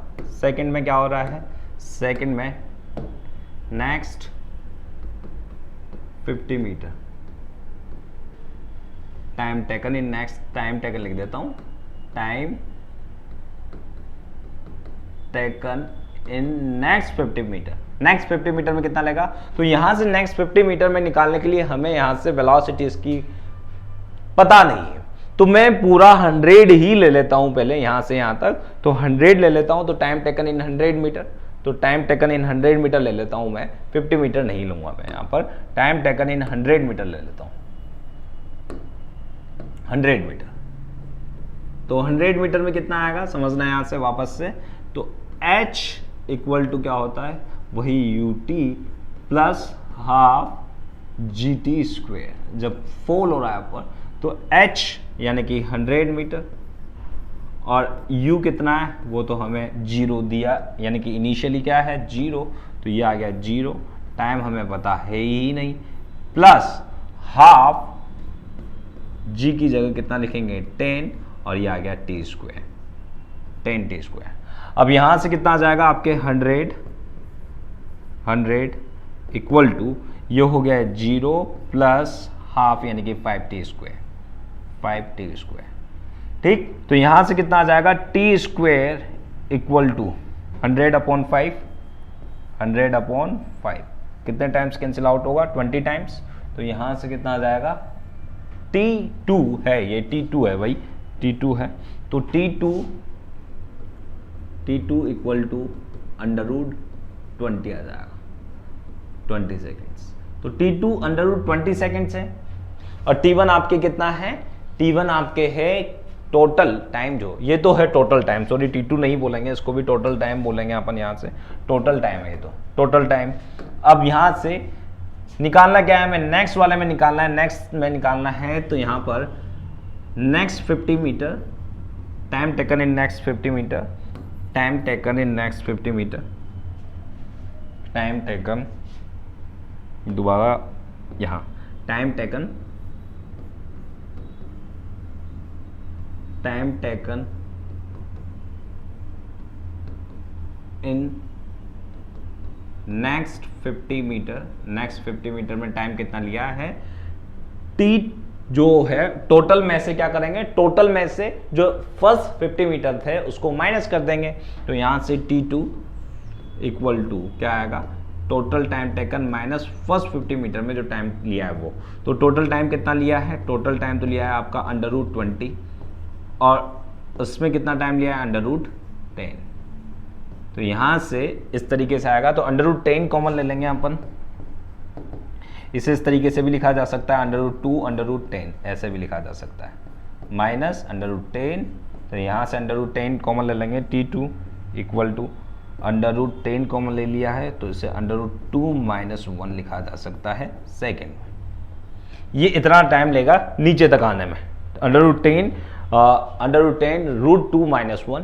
A: सेकंड में क्या हो रहा है, सेकंड में next 50 metre, time taken in next, time taken लिख देता हूं, time taken in next 50 metre, next 50 metre में कितना लेगा, तो यहां से नेक्स्ट 50 मीटर में निकालने के लिए हमें यहां से वेलोसिटी इसकी पता नहीं है, तो मैं पूरा 100 ही ले लेता हूं पहले, यहां से यहां तक, तो 100 ले लेता हूं, तो टाइम टेकन इन 100 मीटर, तो टाइम टेकन इन 100 मीटर ले लेता हूं मैं, 50 मीटर नहीं लूंगा मैं यहां पर, टाइम टेकन इन 100 मीटर ले लेता हूं, 100 मीटर, तो 100 मीटर में कितना आएगा समझना है यहां से वापस से, तो h इक्वल टू क्या होता है, वही U T plus half G T square, जब फॉल हो रहा है ऊपर, तो h यानी कि 100 मीटर, और u कितना है वो तो हमें 0 दिया, यानी कि इनिशियली क्या है 0, तो ये आ गया 0, टाइम हमें पता है ही नहीं, प्लस हाफ g की जगह कितना लिखेंगे 10, और ये आ गया t स्क्वायर, 10t स्क्वायर। अब यहां से कितना आ जाएगा आपके 100 इक्वल टू, ये हो गया 0 प्लस हाफ यानी कि 5t स्क्वायर, 5t स्क्वायर, ठीक। तो यहां से कितना आ जाएगा t स्क्वायर इक्वल टू 100/5, 100/5 कितने टाइम्स कैंसिल आउट होगा, 20 टाइम्स, तो यहां से कितना आ जाएगा, t2 है, ये t2 है भाई, t2 है, तो t2 इक्वल टू √20 आ जाएगा, 20 सेकेंड्स, तो t2 √20 सेकेंड्स है, और t1 आपके कितना है, t1 आपके है टोटल टाइम जो ये तो है टोटल टाइम, सॉरी T2 नहीं बोलेंगे, इसको भी टोटल टाइम बोलेंगे अपन, यहाँ से टोटल टाइम है ये तो टोटल टाइम। अब यहाँ से निकालना क्या है, मैं नेक्स्ट वाले में निकालना है, नेक्स्ट में निकालना है तो यहाँ पर next 50 metre, time taken in next 50 metre, time taken in next 50 metre, time taken दोबारा यहाँ time taken in next 50 metre, next 50 metre में टाइम कितना लिया है, टी जो है टोटल में से क्या करेंगे, टोटल में से जो फर्स्ट 50 मीटर थे उसको माइनस कर देंगे, तो यहां से T2 इक्वल टू क्या आएगा, total time taken minus first 50 metre में जो टाइम लिया है वो, तो टोटल टाइम कितना लिया है, टोटल टाइम तो लिया है आपका √20 और उसमें कितना टाइम लिया है, √10, तो यहां से इस तरीके से आएगा, तो √10 कॉमन ले लेंगे अपन, इसे इस तरीके से भी लिखा जा सकता है √2 √10 ऐसे भी लिखा जा सकता है, माइनस √10, तो यहाँ से √10 कॉमन ले लेंगे, T2 इक्वल टू √10 कॉमन ले लिया है तो इसे √2 - 1 लिखा जा सकता है सेकेंड। ये इतना टाइम लेगा नीचे तक आने में, √10 √2 - 1,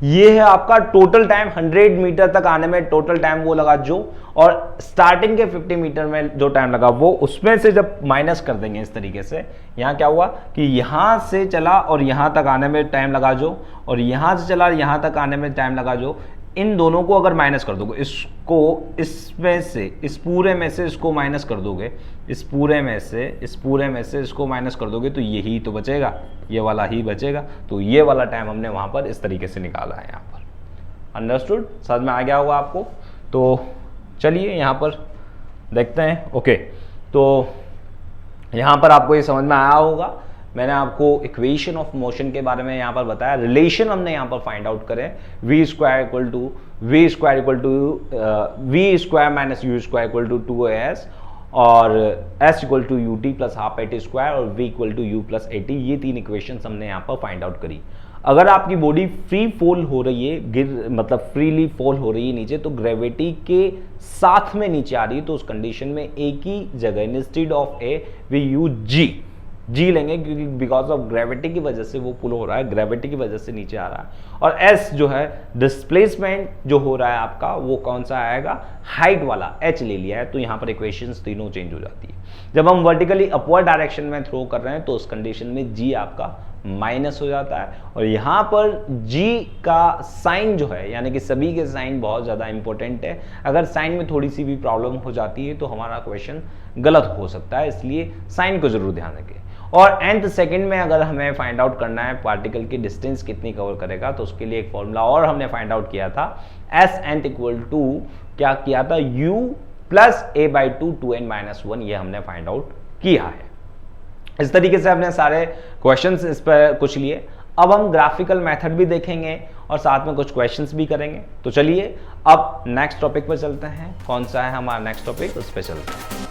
A: ये है आपका टोटल टाइम 100 मीटर तक आने में, टोटल टाइम वो लगा जो, और स्टार्टिंग के 50 मीटर में जो टाइम लगा वो, उसमें से जब माइनस कर देंगे इस तरीके से, यहाँ क्या हुआ कि यहाँ से चला और यहाँ तक आने में टाइम लगा जो, और यहाँ से चला यहाँ तक आने में टाइम लगा जो, इन दोनों को अगर माइनस कर दोगे, इसको इसमें से इस पूरे में से इसको माइनस कर दोगे, इस पूरे में से इसको माइनस कर दोगे, तो यही तो बचेगा, ये वाला ही बचेगा, तो ये वाला टाइम हमने वहां पर इस तरीके से निकाला है। यहाँ पर अंडरस्टूड, समझ में आ गया होगा आपको। तो चलिए यहाँ पर देखते हैं। ओके, तो यहाँ पर आपको ये समझ में आया होगा, मैंने आपको इक्वेशन ऑफ मोशन के बारे में यहाँ पर बताया, रिलेशन हमने यहाँ पर फाइंड आउट करें, v² equal to v² - u² equal to 2as और s equal to ut plus half at² और v equal to u plus at, ये तीन इक्वेशन हमने यहाँ पर फाइंड आउट करी। अगर आपकी बॉडी फ्री फॉल हो रही है, मतलब फ्रीली फॉल हो रही है नीचे, तो ग्रेविटी के साथ में नीचे आ रही है, तो उस कंडीशन में एक ही जगह instead of a we use g लेंगे, क्योंकि बिकॉज ऑफ ग्रेविटी की वजह से वो पुल हो रहा है, ग्रेविटी की वजह से नीचे आ रहा है। और एस जो है डिस्प्लेसमेंट जो हो रहा है आपका, वो कौन सा आएगा, हाइट वाला h ले लिया है, तो यहाँ पर इक्वेशंस तीनों चेंज हो जाती है। जब हम वर्टिकली अपवर्ड डायरेक्शन में थ्रो कर रहे हैं तो उस कंडीशन में g आपका माइनस हो जाता है, और यहाँ पर g का साइन जो है, यानी कि सभी के साइन बहुत ज़्यादा इंपॉर्टेंट है, अगर साइन में थोड़ी सी भी प्रॉब्लम हो जाती है तो हमारा क्वेश्चन गलत हो सकता है, इसलिए साइन को जरूर ध्यान रखें। और nth सेकंड में अगर हमें फाइंड आउट करना है पार्टिकल की डिस्टेंस कितनी कवर करेगा, तो उसके लिए एक फॉर्मूला और हमने फाइंड आउट किया था, s इक्वल टू क्या किया था, u प्लस a/2 2n - 1, ये हमने फाइंड आउट किया है। इस तरीके से हमने सारे क्वेश्चंस इस पर कुछ लिए। अब हम ग्राफिकल मेथड भी देखेंगे और साथ में कुछ क्वेश्चंस भी करेंगे। तो चलिए अब नेक्स्ट टॉपिक पर चलते हैं। कौन सा है हमारा नेक्स्ट टॉपिक, उस पर चलते हैं।